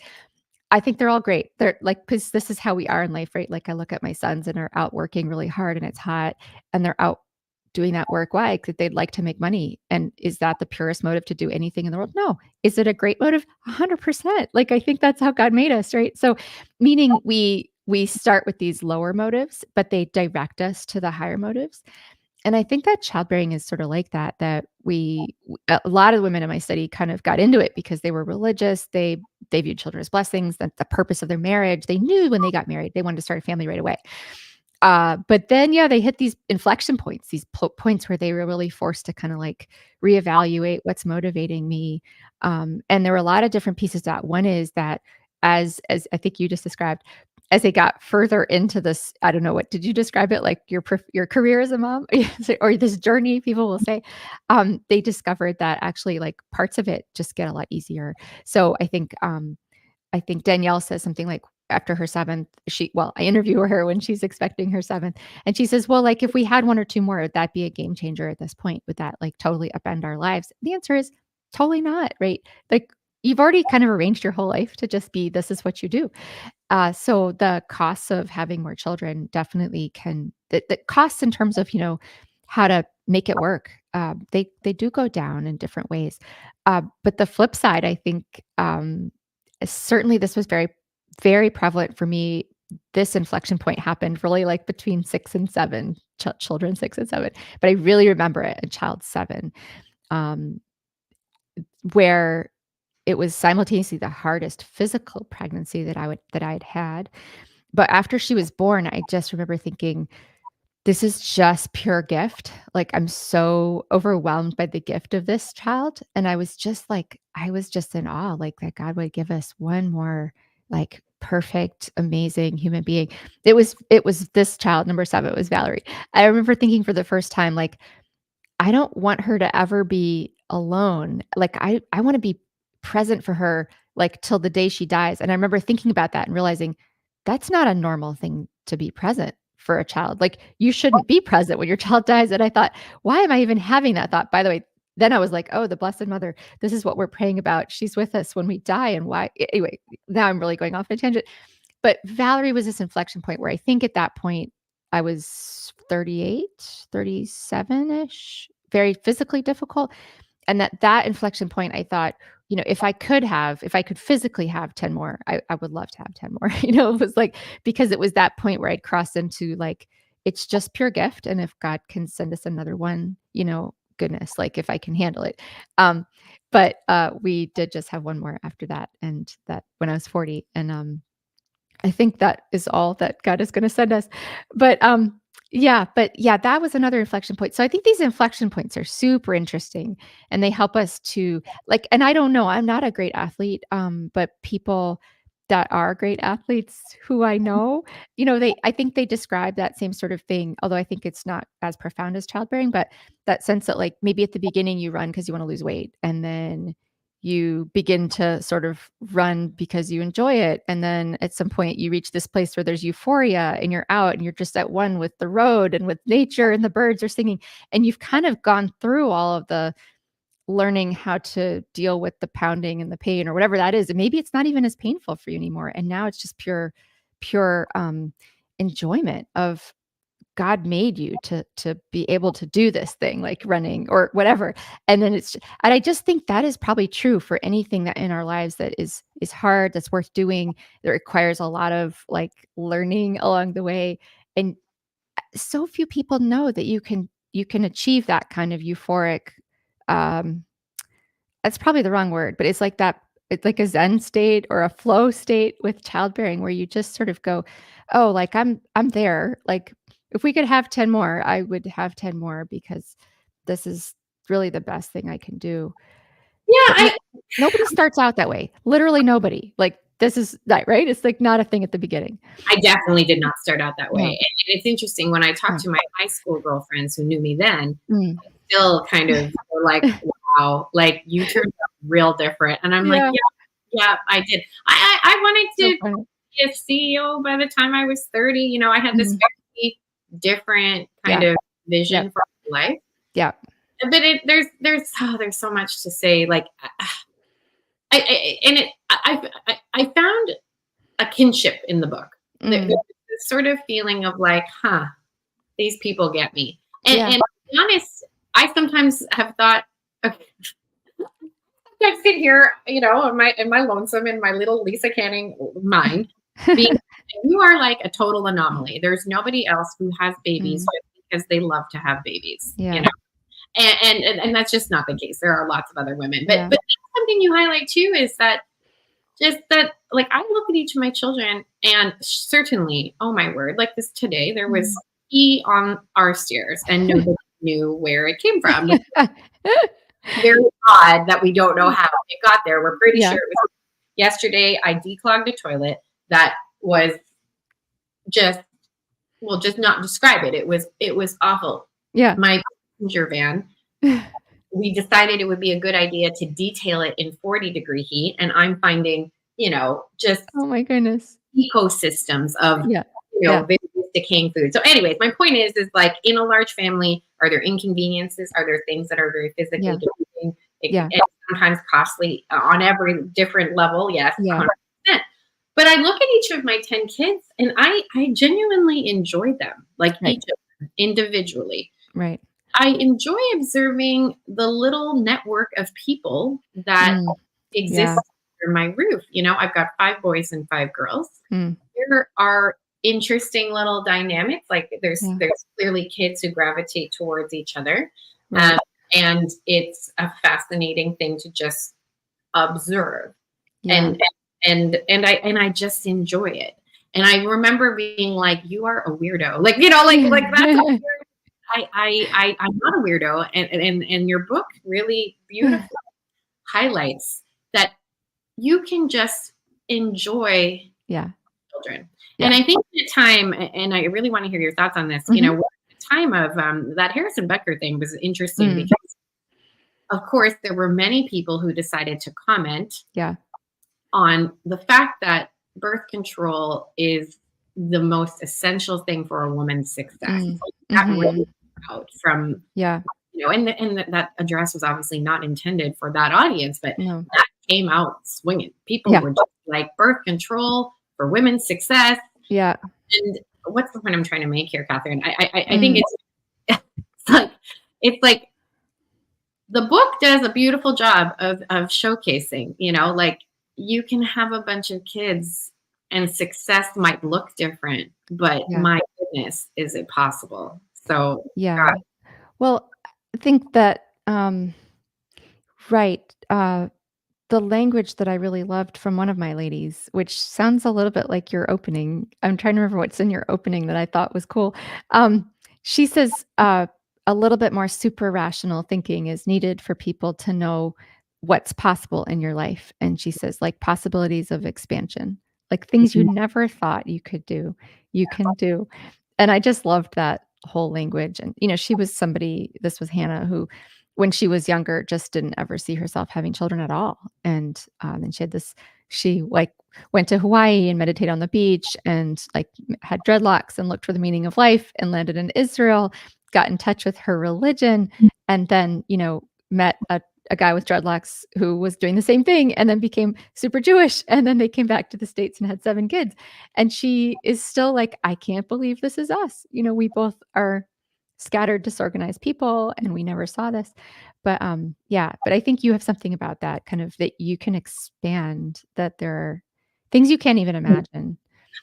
I think they're all great. They're like, because this is how we are in life, right? Like I look at my sons and are out working really hard and it's hot and they're out doing that work. Why? Because they'd like to make money. And is that the purest motive to do anything in the world? No. Is it a great motive? 100%. Like, I think that's how God made us, right? So, meaning we start with these lower motives, but they direct us to the higher motives. And I think that childbearing is sort of like that, that a lot of women in my study kind of got into it because they were religious. They viewed children as blessings, that the purpose of their marriage. They knew when they got married, they wanted to start a family right away. But then, yeah, they hit these inflection points, these points where they were really forced to kind of like reevaluate what's motivating me. And there were a lot of different pieces to that. One is that as I think you just described, as they got further into this, I don't know, what did you describe it like your career as a mom or this journey, people will say, they discovered that actually like parts of it just get a lot easier. So I think Danielle says something like after her seventh, I interview her when she's expecting her seventh. And she says, well, like if we had one or two more, would that be a game changer at this point? Would that like totally upend our lives? The answer is totally not, right? Like you've already kind of arranged your whole life to just be, this is what you do. So the costs of having more children definitely the costs in terms of, how to make it work, they do go down in different ways. But the flip side, I think, certainly this was very, very prevalent for me. This inflection point happened really like between 6 and 7, children 6 and 7. But I really remember it at child 7, um, where it was simultaneously the hardest physical pregnancy that I'd had. But after she was born, I just remember thinking, this is just pure gift. Like, I'm so overwhelmed by the gift of this child. And I was just in awe, like that God would give us one more like perfect, amazing human being. It was this child, number 7, it was Valerie. I remember thinking for the first time, like, I don't want her to ever be alone. Like I want to be present for her like till the day she dies. And I remember thinking about that and realizing that's not a normal thing to be present for a child. Like you shouldn't be present when your child dies. And I thought, why am I even having that thought? By the way, then I was like, oh, the Blessed Mother, this is what we're praying about. She's with us when we die. And why? Anyway, now I'm really going off on a tangent. But Valerie was this inflection point where I think at that point I was 38, 37-ish, very physically difficult. And that inflection point, I thought, if I could physically have 10 more, I would love to have 10 more. It was like, because it was that point where I'd crossed into like, it's just pure gift. And if God can send us another one, goodness, like if I can handle it. But we did just have one more after that. And that when I was 40. And I think that is all that God is going to send us. But yeah, that was another inflection point. So I think these inflection points are super interesting and they help us to like, and I don't know, I'm not a great athlete, but people that are great athletes who I know, I think they describe that same sort of thing, although I think it's not as profound as childbearing, but that sense that like maybe at the beginning you run because you want to lose weight and then you begin to sort of run because you enjoy it. And then at some point you reach this place where there's euphoria and you're out and you're just at one with the road and with nature and the birds are singing. And you've kind of gone through all of the learning how to deal with the pounding and the pain or whatever that is. And maybe it's not even as painful for you anymore. And now it's just pure enjoyment of God made you to be able to do this thing like running or whatever. And then and I just think that is probably true for anything that in our lives that is hard, that's worth doing, that requires a lot of like learning along the way. And so few people know that you can achieve that kind of euphoric, um that's probably the wrong word, but it's like that. It's like a Zen state or a flow state with childbearing where you just sort of go, oh, like I'm there. Like if we could have 10 more, I would have 10 more because this is really the best thing I can do. Yeah, But nobody starts out that way. Literally nobody. Like this is that, right? It's like not a thing at the beginning. I definitely did not start out that way. Yeah. And it's interesting when I talk Yeah. to my high school girlfriends who knew me then, Mm. still kind of were like, wow, like you turned out real different. And I'm like, Yeah. yeah, I did. I wanted So to funny. be a CEO by the time I was 30. I had this Mhm. very different kind Yeah. of vision Yeah. for my life. Yeah. But there's so much to say. Like, I found a kinship in the book. There's Mm. this sort of feeling of like, these people get me. Yeah. And be honest, I sometimes have thought, okay, I sit here, in my lonesome, in my little Lisa Canning mind, being you are like a total anomaly. There's nobody else who has babies Mm, because they love to have babies, yeah. and that's just not the case. There are lots of other women, but Yeah. that's something you highlight too is that just that, like, I look at each of my children, and certainly, oh my word, like this today, there was Mm. pee on our stairs, and nobody knew where it came from. Which Yeah. is very odd that we don't know how it got there. We're pretty Yeah. sure it was yesterday. I declogged a toilet that was just, well, just not describe it. It was awful. Yeah. My passenger van, we decided it would be a good idea to detail it in 40-degree heat, and I'm finding, just Oh my goodness. ecosystems of, Yeah. Yeah. various decaying food. So anyways, my point is like in a large family, are there inconveniences? Are there things that are very physically Yeah. demanding? Yeah. And sometimes costly on every different level. Yes, Yeah. 100%. But I look at each of my 10 kids, and I genuinely enjoy them, like Right. each of them individually. Right. I enjoy observing the little network of people that Mm. exist Yeah. under my roof. I've got 5 boys and 5 girls. Mm. There are interesting little dynamics. Like there's Yeah. there's clearly kids who gravitate towards each other, Right. and it's a fascinating thing to just observe, Yeah. and I just enjoy it. And I remember being like, "You are a weirdo," like that's a weird. I'm not a weirdo, and your book really beautifully highlights that you can just enjoy Yeah. children. And Yeah. I think at the time, and I really want to hear your thoughts on this, Mhm. the time of that Harrison Becker thing was interesting Mm. because, of course, there were many people who decided to comment Yeah. on the fact that birth control is the most essential thing for a woman's success. Mm. That really Mhm. came out from, Yeah. that address was obviously not intended for that audience, but No. that came out swinging. People Yeah. were just like, birth control for women's success. Yeah. And what's the point I'm trying to make here, Catherine? I think Mm. it's like it's like the book does a beautiful job of showcasing, like you can have a bunch of kids and success might look different, but Yeah. my goodness, is it possible? So Yeah. God, Well, I think that, right, the language that I really loved from one of my ladies, which sounds a little bit like your opening. I'm trying to remember what's in your opening that I thought was cool. She says, a little bit more super rational thinking is needed for people to know what's possible in your life. And she says, like possibilities of expansion, like things you never thought you could do, you can do. And I just loved that whole language. And, she was somebody, this was Hannah, who when she was younger, just didn't ever see herself having children at all. And she had this, she like went to Hawaii and meditated on the beach and like had dreadlocks and looked for the meaning of life and landed in Israel, got in touch with her religion, and then, met a guy with dreadlocks who was doing the same thing and then became super Jewish. And then they came back to the States and had 7 kids. And she is still like, I can't believe this is us. We both are scattered, disorganized people, and we never saw this. But yeah, but I think you have something about that kind of that you can expand, that there are things you can't even imagine.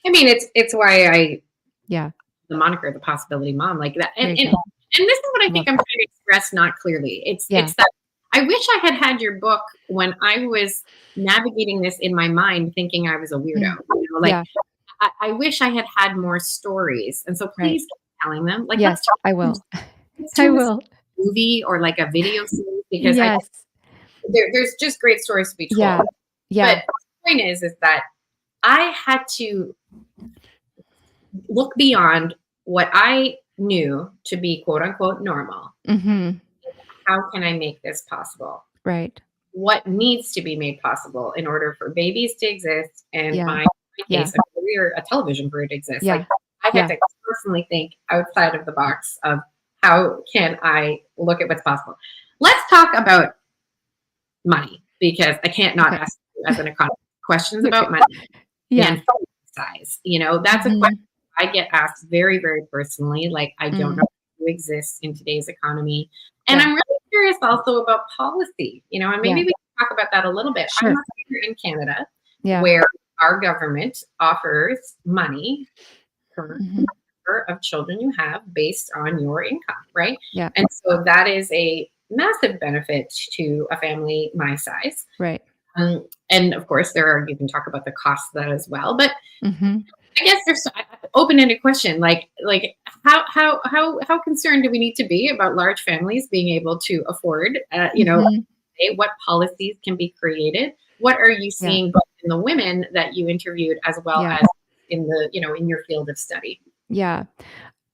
I mean, it's why I Yeah, the moniker, the possibility mom, like that, there and you and, go. and this is what I Love think I'm that. trying to express not clearly. It's Yeah. it's that I wish I had your book when I was navigating this in my mind, thinking I was a weirdo. Mm. Like Yeah, I wish I had more stories, and so right. please keep telling them. Like Yes, I will. let's I turn this will. movie or like a video series because I Yes. there's just great stories to be told. Yeah. Yeah. But the point is that I had to look beyond what I knew to be quote unquote normal. Mhm. How can I make this possible? Right. What needs to be made possible in order for babies to exist and Yeah. my Yeah. case, a career, a television career to exist? Yeah. Like I had Yeah. to personally think outside of the box of how can I look at what's possible. Let's talk about money because I can't not Okay. ask you as an economist questions Okay. about money Yeah. and size. That's a question Mhm. I get asked very, very personally. Like I don't Mm. know do exist in today's economy. And Yeah. I'm really curious also about policy, and maybe Yeah. we can talk about that a little bit. I'm Sure. a here in Canada Yeah. where our government offers money per Mhm. number of children you have based on your income, right? Yeah. And so that is a massive benefit to a family my size. Right. And of course, you can talk about the cost of that as well. But Mhm. I guess there's an open-ended question, like how concerned do we need to be about large families being able to afford, Mhm. what policies can be created? What are you Yeah. seeing both in the women that you interviewed as well Yeah. as in in your field of study? Yeah.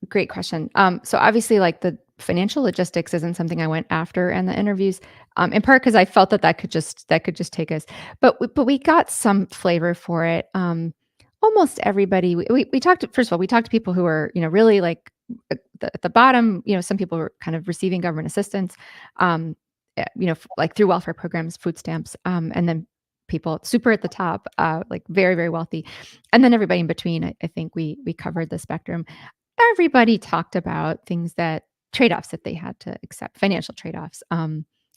Great question. So obviously, like the financial logistics isn't something I went after in the interviews, in part because I felt that that could just take us. But we got some flavor for it. Almost everybody we talked to, first of all, we talked to people who were really like at the bottom. Some people were kind of receiving government assistance, like through welfare programs, food stamps, and then people super at the top, like very very wealthy, and then everybody in between. I think we covered the spectrum. Everybody talked about things that trade-offs that they had to accept, financial trade-offs.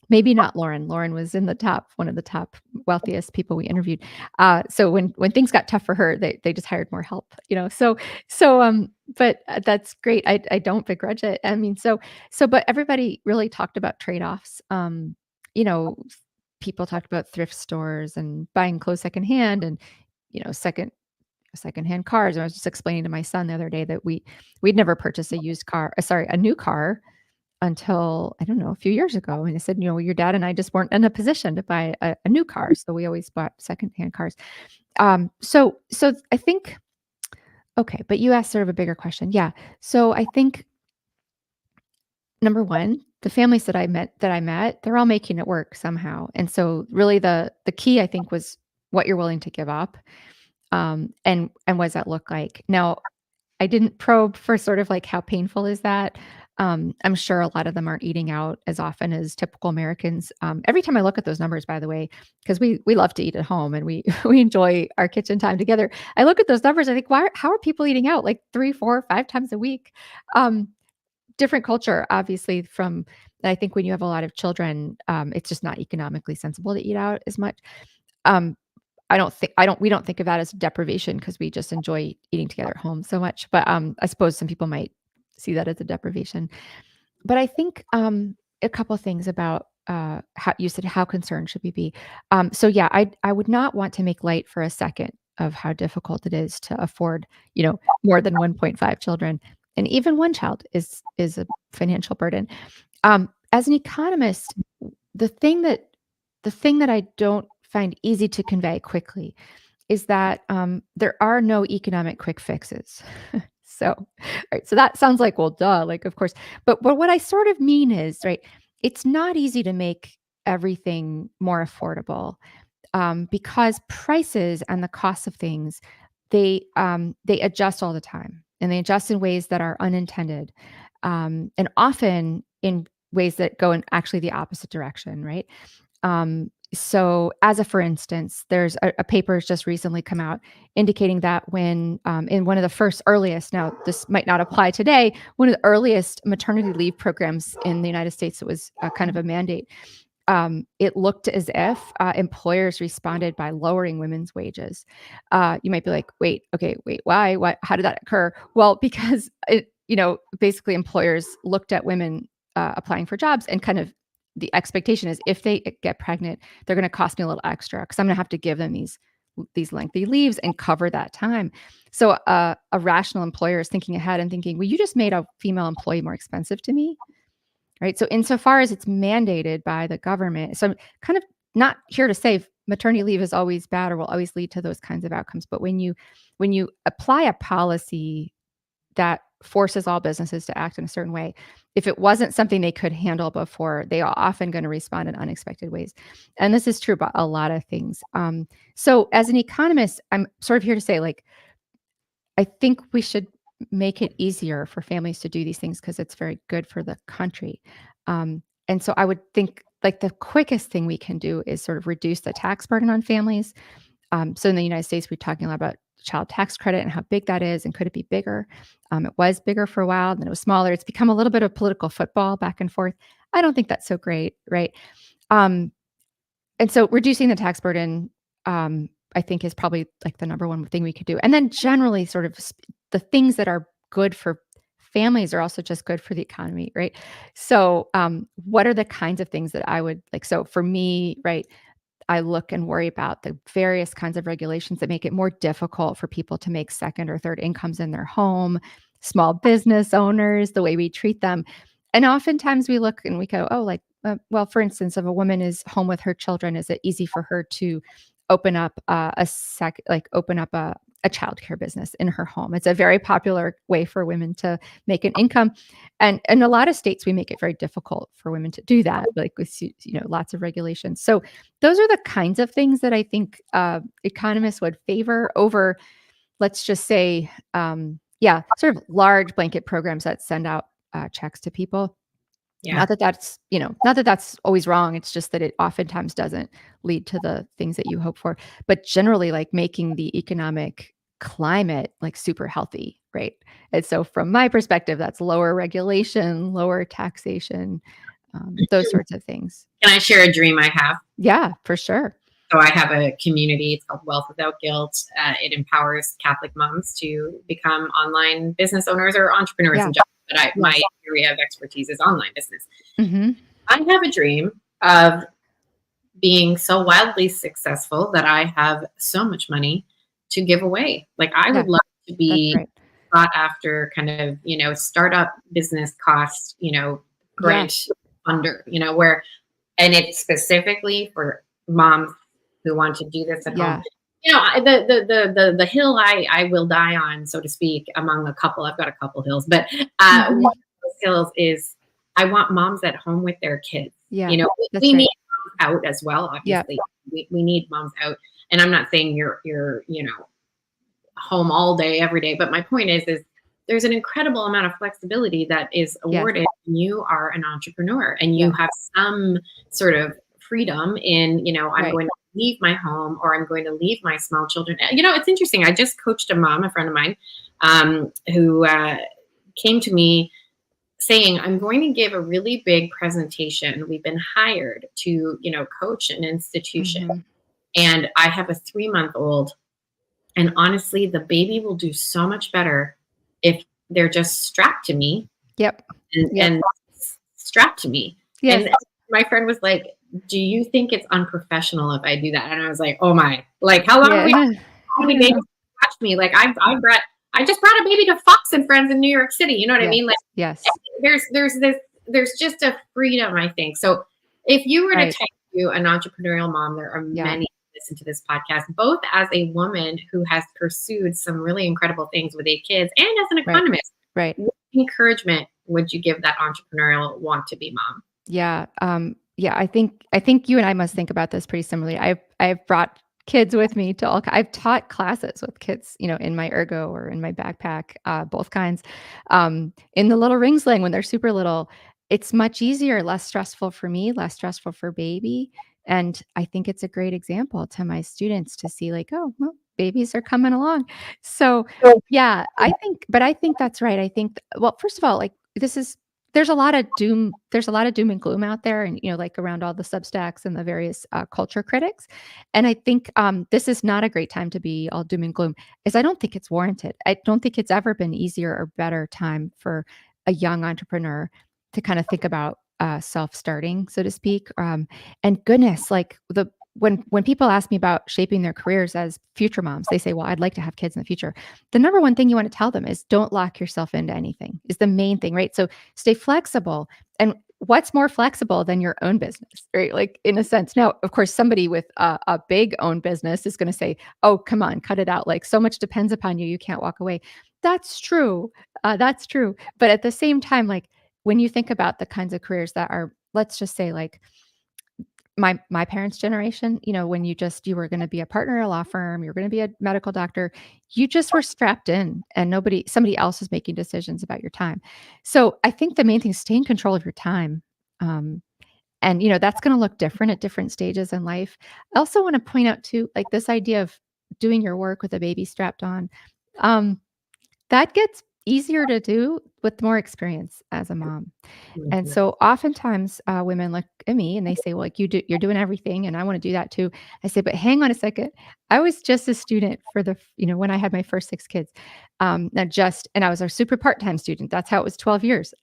Maybe not Lauren. Lauren was in the top, one of the top wealthiest people we interviewed. So when things got tough for her, they just hired more help, but that's great. I don't begrudge it. I mean, but everybody really talked about trade-offs. You know, People talked about thrift stores and buying clothes secondhand and, secondhand cars. And I was just explaining to my son the other day that we'd never purchased a new car until, I don't know, a few years ago. And I said, your dad and I just weren't in a position to buy a new car, so we always bought secondhand cars. So I think, okay, but you asked sort of a bigger question. Yeah. So I think number one, the families that I met, they're all making it work somehow. And so really the key I think was what you're willing to give up. And what does that look like? Now, I didn't probe for sort of like how painful is that. I'm sure a lot of them aren't eating out as often as typical Americans. Every time I look at those numbers, by the way, because we love to eat at home and we we enjoy our kitchen time together. I look at those numbers. I think, how are people eating out like 3, 4, 5 times a week? Um, Different culture, obviously. I think when you have a lot of children, it's just not economically sensible to eat out as much. Um, we don't think of that as deprivation because we just enjoy eating together at home so much. But, I suppose some people might see that as a deprivation. But I think, a couple things about, how you said, how concerned should we be? So yeah, I would not want to make light for a second of how difficult it is to afford, more than 1.5 children, and even 1 child is a financial burden. As an economist, the thing that the thing that I don't find easy to convey quickly is that, there are no economic quick fixes. So, right, so that sounds like, well, duh, like, of course. But what I sort of mean is, right, it's not easy to make everything more affordable, because prices and the cost of things, they adjust all the time, and they adjust in ways that are unintended, and often in ways that go in actually the opposite direction, right? So as a for instance, there's a paper has just recently come out indicating that when, in one of the first earliest, now this might not apply today, one of the earliest maternity leave programs in the United States, it was a kind of a mandate. It looked as if, employers responded by lowering women's wages. You might be like, wait, okay, wait, why? What? How did that occur? Well, because basically employers looked at women, applying for jobs, and kind of the expectation is if they get pregnant, they're going to cost me a little extra because I'm going to have to give them these lengthy leaves and cover that time. So, a rational employer is thinking ahead and thinking, well, you just made a female employee more expensive to me. Right. So insofar as it's mandated by the government, so I'm kind of not here to say maternity leave is always bad or will always lead to those kinds of outcomes. But when you apply a policy that forces all businesses to act in a certain way, if it wasn't something they could handle before, they are often going to respond in unexpected ways. And this is true about a lot of things. So as an economist, I'm sort of here to say, like, I think we should make it easier for families to do these things because it's very good for the country. And so I would think like the quickest thing we can do is sort of reduce the tax burden on families. So in the United States, we're talking a lot about child tax credit and how big that is, and could it be bigger? It was bigger for a while, then it was smaller. It's become a little bit of political football back and forth. I don't think that's so great, right? Um, and so reducing the tax burden, I think is probably like the number one thing we could do. And then generally sort of the things that are good for families are also just good for the economy, right? So, what are the kinds of things that I would like? So for me, right, I look and worry about the various kinds of regulations that make it more difficult for people to make second or third incomes in their home, small business owners, the way we treat them. And oftentimes we look and we go, oh, like, well, for instance, if a woman is home with her children, is it easy for her to open up open up a childcare business in her home? It's a very popular way for women to make an income. And in a lot of states, we make it very difficult for women to do that, like with, lots of regulations. So those are the kinds of things that I think economists would favor over, let's just say, sort of large blanket programs that send out checks to people. Yeah. Not that that's always wrong. It's just that it oftentimes doesn't lead to the things that you hope for. But generally, like making the economic climate like super healthy, right? And so from my perspective, that's lower regulation, lower taxation, those sorts of things. Can I share a dream I have? Yeah, for sure. So I have a community. It's called Wealth Without Guilt. It empowers Catholic moms to become online business owners or entrepreneurs in general. But my area of expertise is online business. Mm-hmm. I have a dream of being so wildly successful that I have so much money to give away. Like I would love to be sought after kind of, startup business cost, grant funder, where, and it's specifically for moms who want to do this at home. The hill I will die on, so to speak, among a couple. I've got a couple hills, but one of those hills is I want moms at home with their kids. Yeah, we need moms out as well. Obviously, we need moms out, and I'm not saying you're home all day every day, but my point is there's an incredible amount of flexibility that is awarded when you are an entrepreneur and you have some sort of freedom in, I'm going to leave my home or I'm going to leave my small children. It's interesting. I just coached a mom, a friend of mine, who came to me saying, I'm going to give a really big presentation. We've been hired to, coach an institution. And I have a 3-month-old. And honestly, the baby will do so much better if they're just strapped to me. And strapped to me. And my friend was like, do you think it's unprofessional if I do that? And I was like, oh my, like how long do we watch me? Like I just brought a baby to Fox and Friends in New York City. You know what I mean? Like there's just a freedom, I think. So if you were to type to an entrepreneurial mom, there are many who listen to this podcast, both as a woman who has pursued some really incredible things with 8 kids and as an economist. What encouragement would you give that entrepreneurial want to be mom? I think you and I must think about this pretty similarly. I've brought kids with me to I've taught classes with kids, in my ergo or in my backpack, both kinds. In the little ring sling when they're super little, it's much easier, less stressful for me, less stressful for baby. And I think it's a great example to my students to see like, oh, well, babies are coming along. So I think that's right. I think, well, first of all, like there's a lot of doom and gloom out there, and like around all the Substacks and the various culture critics. And I think this is not a great time to be all doom and gloom, as I don't think it's warranted. I don't think it's ever been easier or better time for a young entrepreneur to kind of think about self-starting, so to speak. And goodness, like when people ask me about shaping their careers as future moms, they say, well, I'd like to have kids in the future. The number one thing you want to tell them is don't lock yourself into anything, is the main thing, right? So stay flexible. And what's more flexible than your own business, right? Like in a sense. Now, of course, somebody with a big own business is going to say, oh, come on, cut it out. Like so much depends upon you. You can't walk away. That's true. That's true. But at the same time, like when you think about the kinds of careers that are, let's just say like, my parents' generation, when you were going to be a partner at a law firm, you're going to be a medical doctor, you just were strapped in and somebody else is making decisions about your time. So I think the main thing is stay in control of your time. And, that's going to look different at different stages in life. I also want to point out too, like this idea of doing your work with a baby strapped on. Um, that gets easier to do with more experience as a mom. And Mhm. so oftentimes, women look at me and they say, "Well, like you're doing everything, and I want to do that too." I say, "But hang on a second. I was just a student for when I had my first 6 kids. And I was a super part-time student. That's how it was 12 years.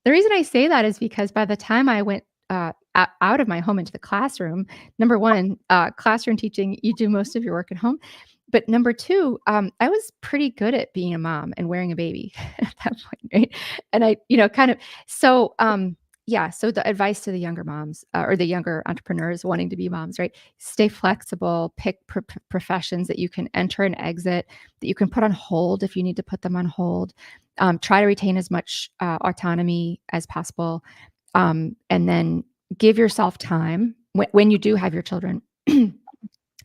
The reason I say that is because by the time I went out of my home into the classroom, number one, classroom teaching, you do most of your work at home. But number two, I was pretty good at being a mom and wearing a baby at that point, right? And I, kind of, so, yeah. So the advice to the younger moms or the younger entrepreneurs wanting to be moms, right? Stay flexible, pick professions that you can enter and exit, that you can put on hold if you need to put them on hold. Try to retain as much autonomy as possible. And then give yourself time when you do have your children.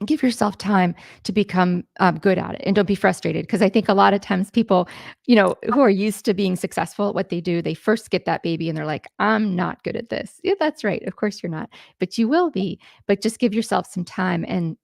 Give yourself time to become good at it, and don't be frustrated, because I think a lot of times people, who are used to being successful at what they do, they first get that baby and they're like, I'm not good at this. Yeah, that's right. Of course you're not, but you will be. But just give yourself some time and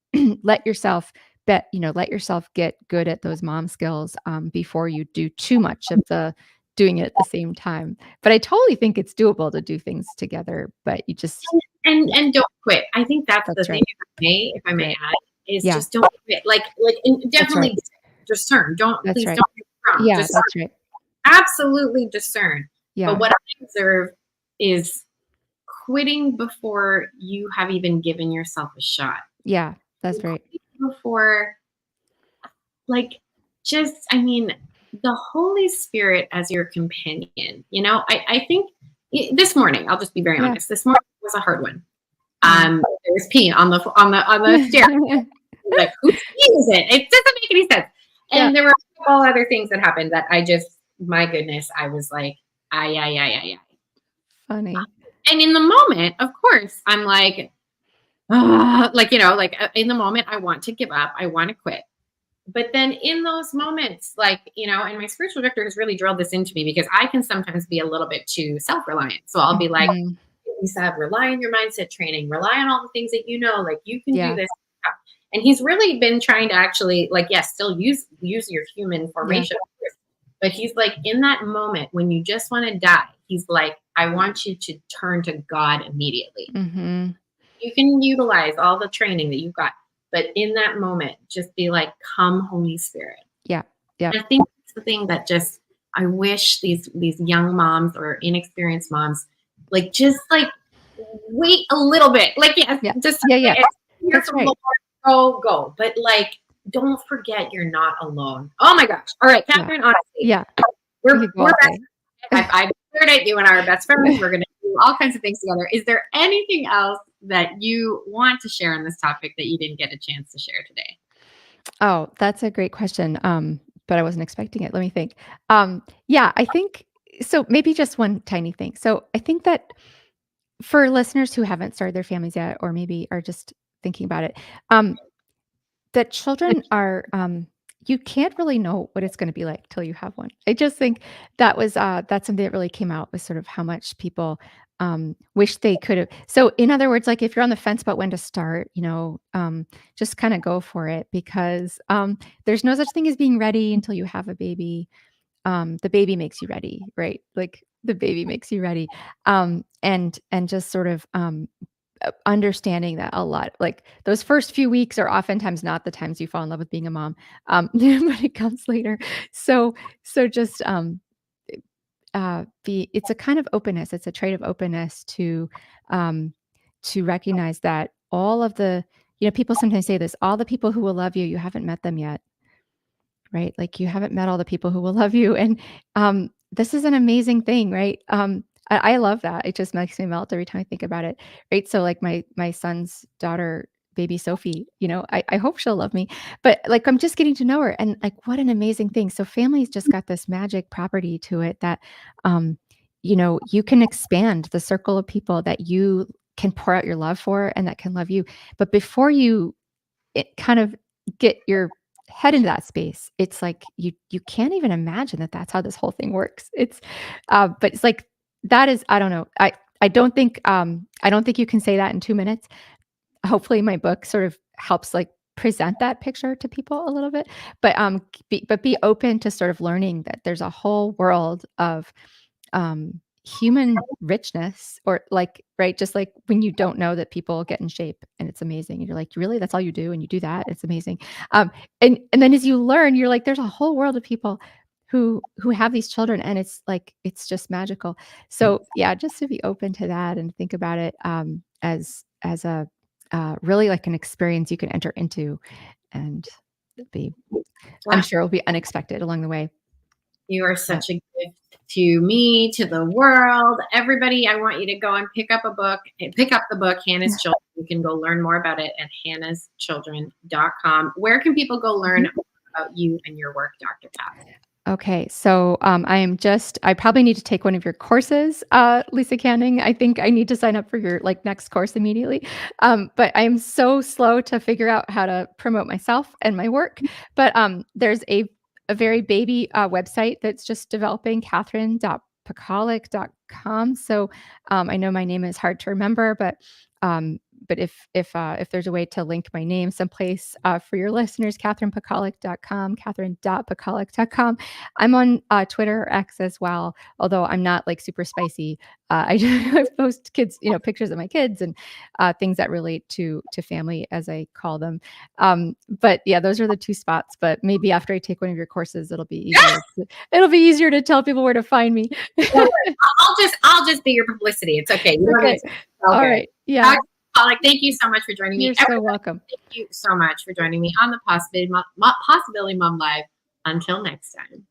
let yourself get good at those mom skills before you do too much of the doing it at the same time. But I totally think it's doable to do things together, but you just, yeah, And don't quit. I think that's the that's thing, right. if I may add, is Yeah, just don't quit. And that's right. definitely discern. That's Please right. don't get me wrong. Yeah, Discern, that's right. absolutely discern. But Yeah. what I observe is quitting before you have even given yourself a shot. Yeah, that's And right. quitting before, like, I mean, the Holy Spirit as your companion. I think this morning, I'll just be very Yeah. honest. This morning was a hard one. Yeah. There was pee on the stair. Like, whose pee is it? It doesn't make any sense. Yeah, And there were all other things that happened that my goodness, I was like, ay, ay, ay, ay, ay. funny. And in the moment, of course, I'm like, ah, in the moment, I want to give up. I want to quit. But then in those moments, and my spiritual director has really drilled this into me, because I can sometimes be a little bit too self-reliant. So I'll be like, Mhm. Lisa, rely on your mindset training, rely on all the things that like you can do Yeah, this. And he's really been trying to actually, yes, still use your human yeah, formation. But he's like, in that moment when you just want to die, he's like, I want you to turn to God immediately. mhm. You can utilize all the training that you've got, but in that moment, just be like, come, Holy Spirit. Yeah, yep, And I think that's the thing that I wish these young moms or inexperienced moms, just wait a little bit. Yes, yeah, just yeah, yeah, hear that's from the right. Lord, go. But don't forget you're not alone. Oh my gosh. All right, Yeah, Catherine, honestly, yeah, we we're could go we're all best. day. I've declared it. You and I are best friends. We're gonna do all kinds of things together. Is there anything else that you want to share on this topic that you didn't get a chance to share today? Oh, that's a great question, but I wasn't expecting it. Let me think. Yeah, I think so maybe just one tiny thing. So, I think that for listeners who haven't started their families yet or maybe are just thinking about it, um, that children are, you can't really know what it's gonna be like till you have one. I just think that's something that really came out, was sort of how much people, wish they could've, so in other words, like, if you're on the fence about when to start, just kinda go for it, because, there's no such thing as being ready until you have a baby. The baby makes you ready, right? Like, the baby makes you ready. And just sort of, understanding that a lot, like, those first few weeks are oftentimes not the times you fall in love with being a mom, but it comes later. So just, be it's a kind of openness, it's a trait of openness um, to recognize that all of the, people sometimes say this, "All the people who will love you, you haven't met them yet." Right? Like, you haven't met all the people who will love you, and, this is an amazing thing, right? I love that. It just makes me melt every time I think about it, right? So, like, my son's daughter, baby Sophie, I hope she'll love me, but, like, I'm just getting to know her, and, like, what an amazing thing. So family's just got this magic property to it that, um, you can expand the circle of people that you can pour out your love for and that can love you, but before you kind of get your head into that space, it's like you can't even imagine that that's how this whole thing works. But it's like, that is, I don't know. I don't think you can say that in 2 minutes. Hopefully my book sort of helps, like, present that picture to people a little bit, but, be open to sort of learning that there's a whole world of, human richness or like, right, just like when you don't know that people get in shape and it's amazing and you're like, "Really? That's all you do and you do that? It's amazing." And then as you learn, you're like, "There's a whole world of people who have these children and it's like, it's just magical." So, yeah, just to be open to that and think about it, as a, really like an experience you can enter into and be I'm Wow. sure it'll be unexpected along the way. You are Yeah. such a gift to me, to the world. Everybody, I want you to go and pick up a book. Pick up the book, Hannah's Children. You can go learn more about it at hannahschildren.com. Where can people go learn Mhm. more about you and your work, Dr. Pat? Okay, so, I probably need to take one of your courses, Lisa Canning. I think I need to sign up for your, like, next course immediately. But I am so slow to figure out how to promote myself and my work. But, there's a very baby, website that's just developing, catherine.pakaluk.com. So, I know my name is hard to remember, but if there's a way to link my name someplace, for your listeners, catherinepakaluk.com, catherine.pakaluk.com. I'm on, Twitter or X as well, although I'm not, like, super spicy. I just I post kids, pictures of my kids and, things that relate to family, as I call them. But yeah, those are the 2 spots, but maybe after I take one of your courses, it'll be easier to tell people where to find me. Don't worry. I'll just be your publicity. It's okay. You don't need Okay. to. All All good. right. Yeah. Dr. Pollock, thank you so much for joining me. You're so Everybody, welcome. thank you so much for joining me on the Possibility Mom Live. Until next time.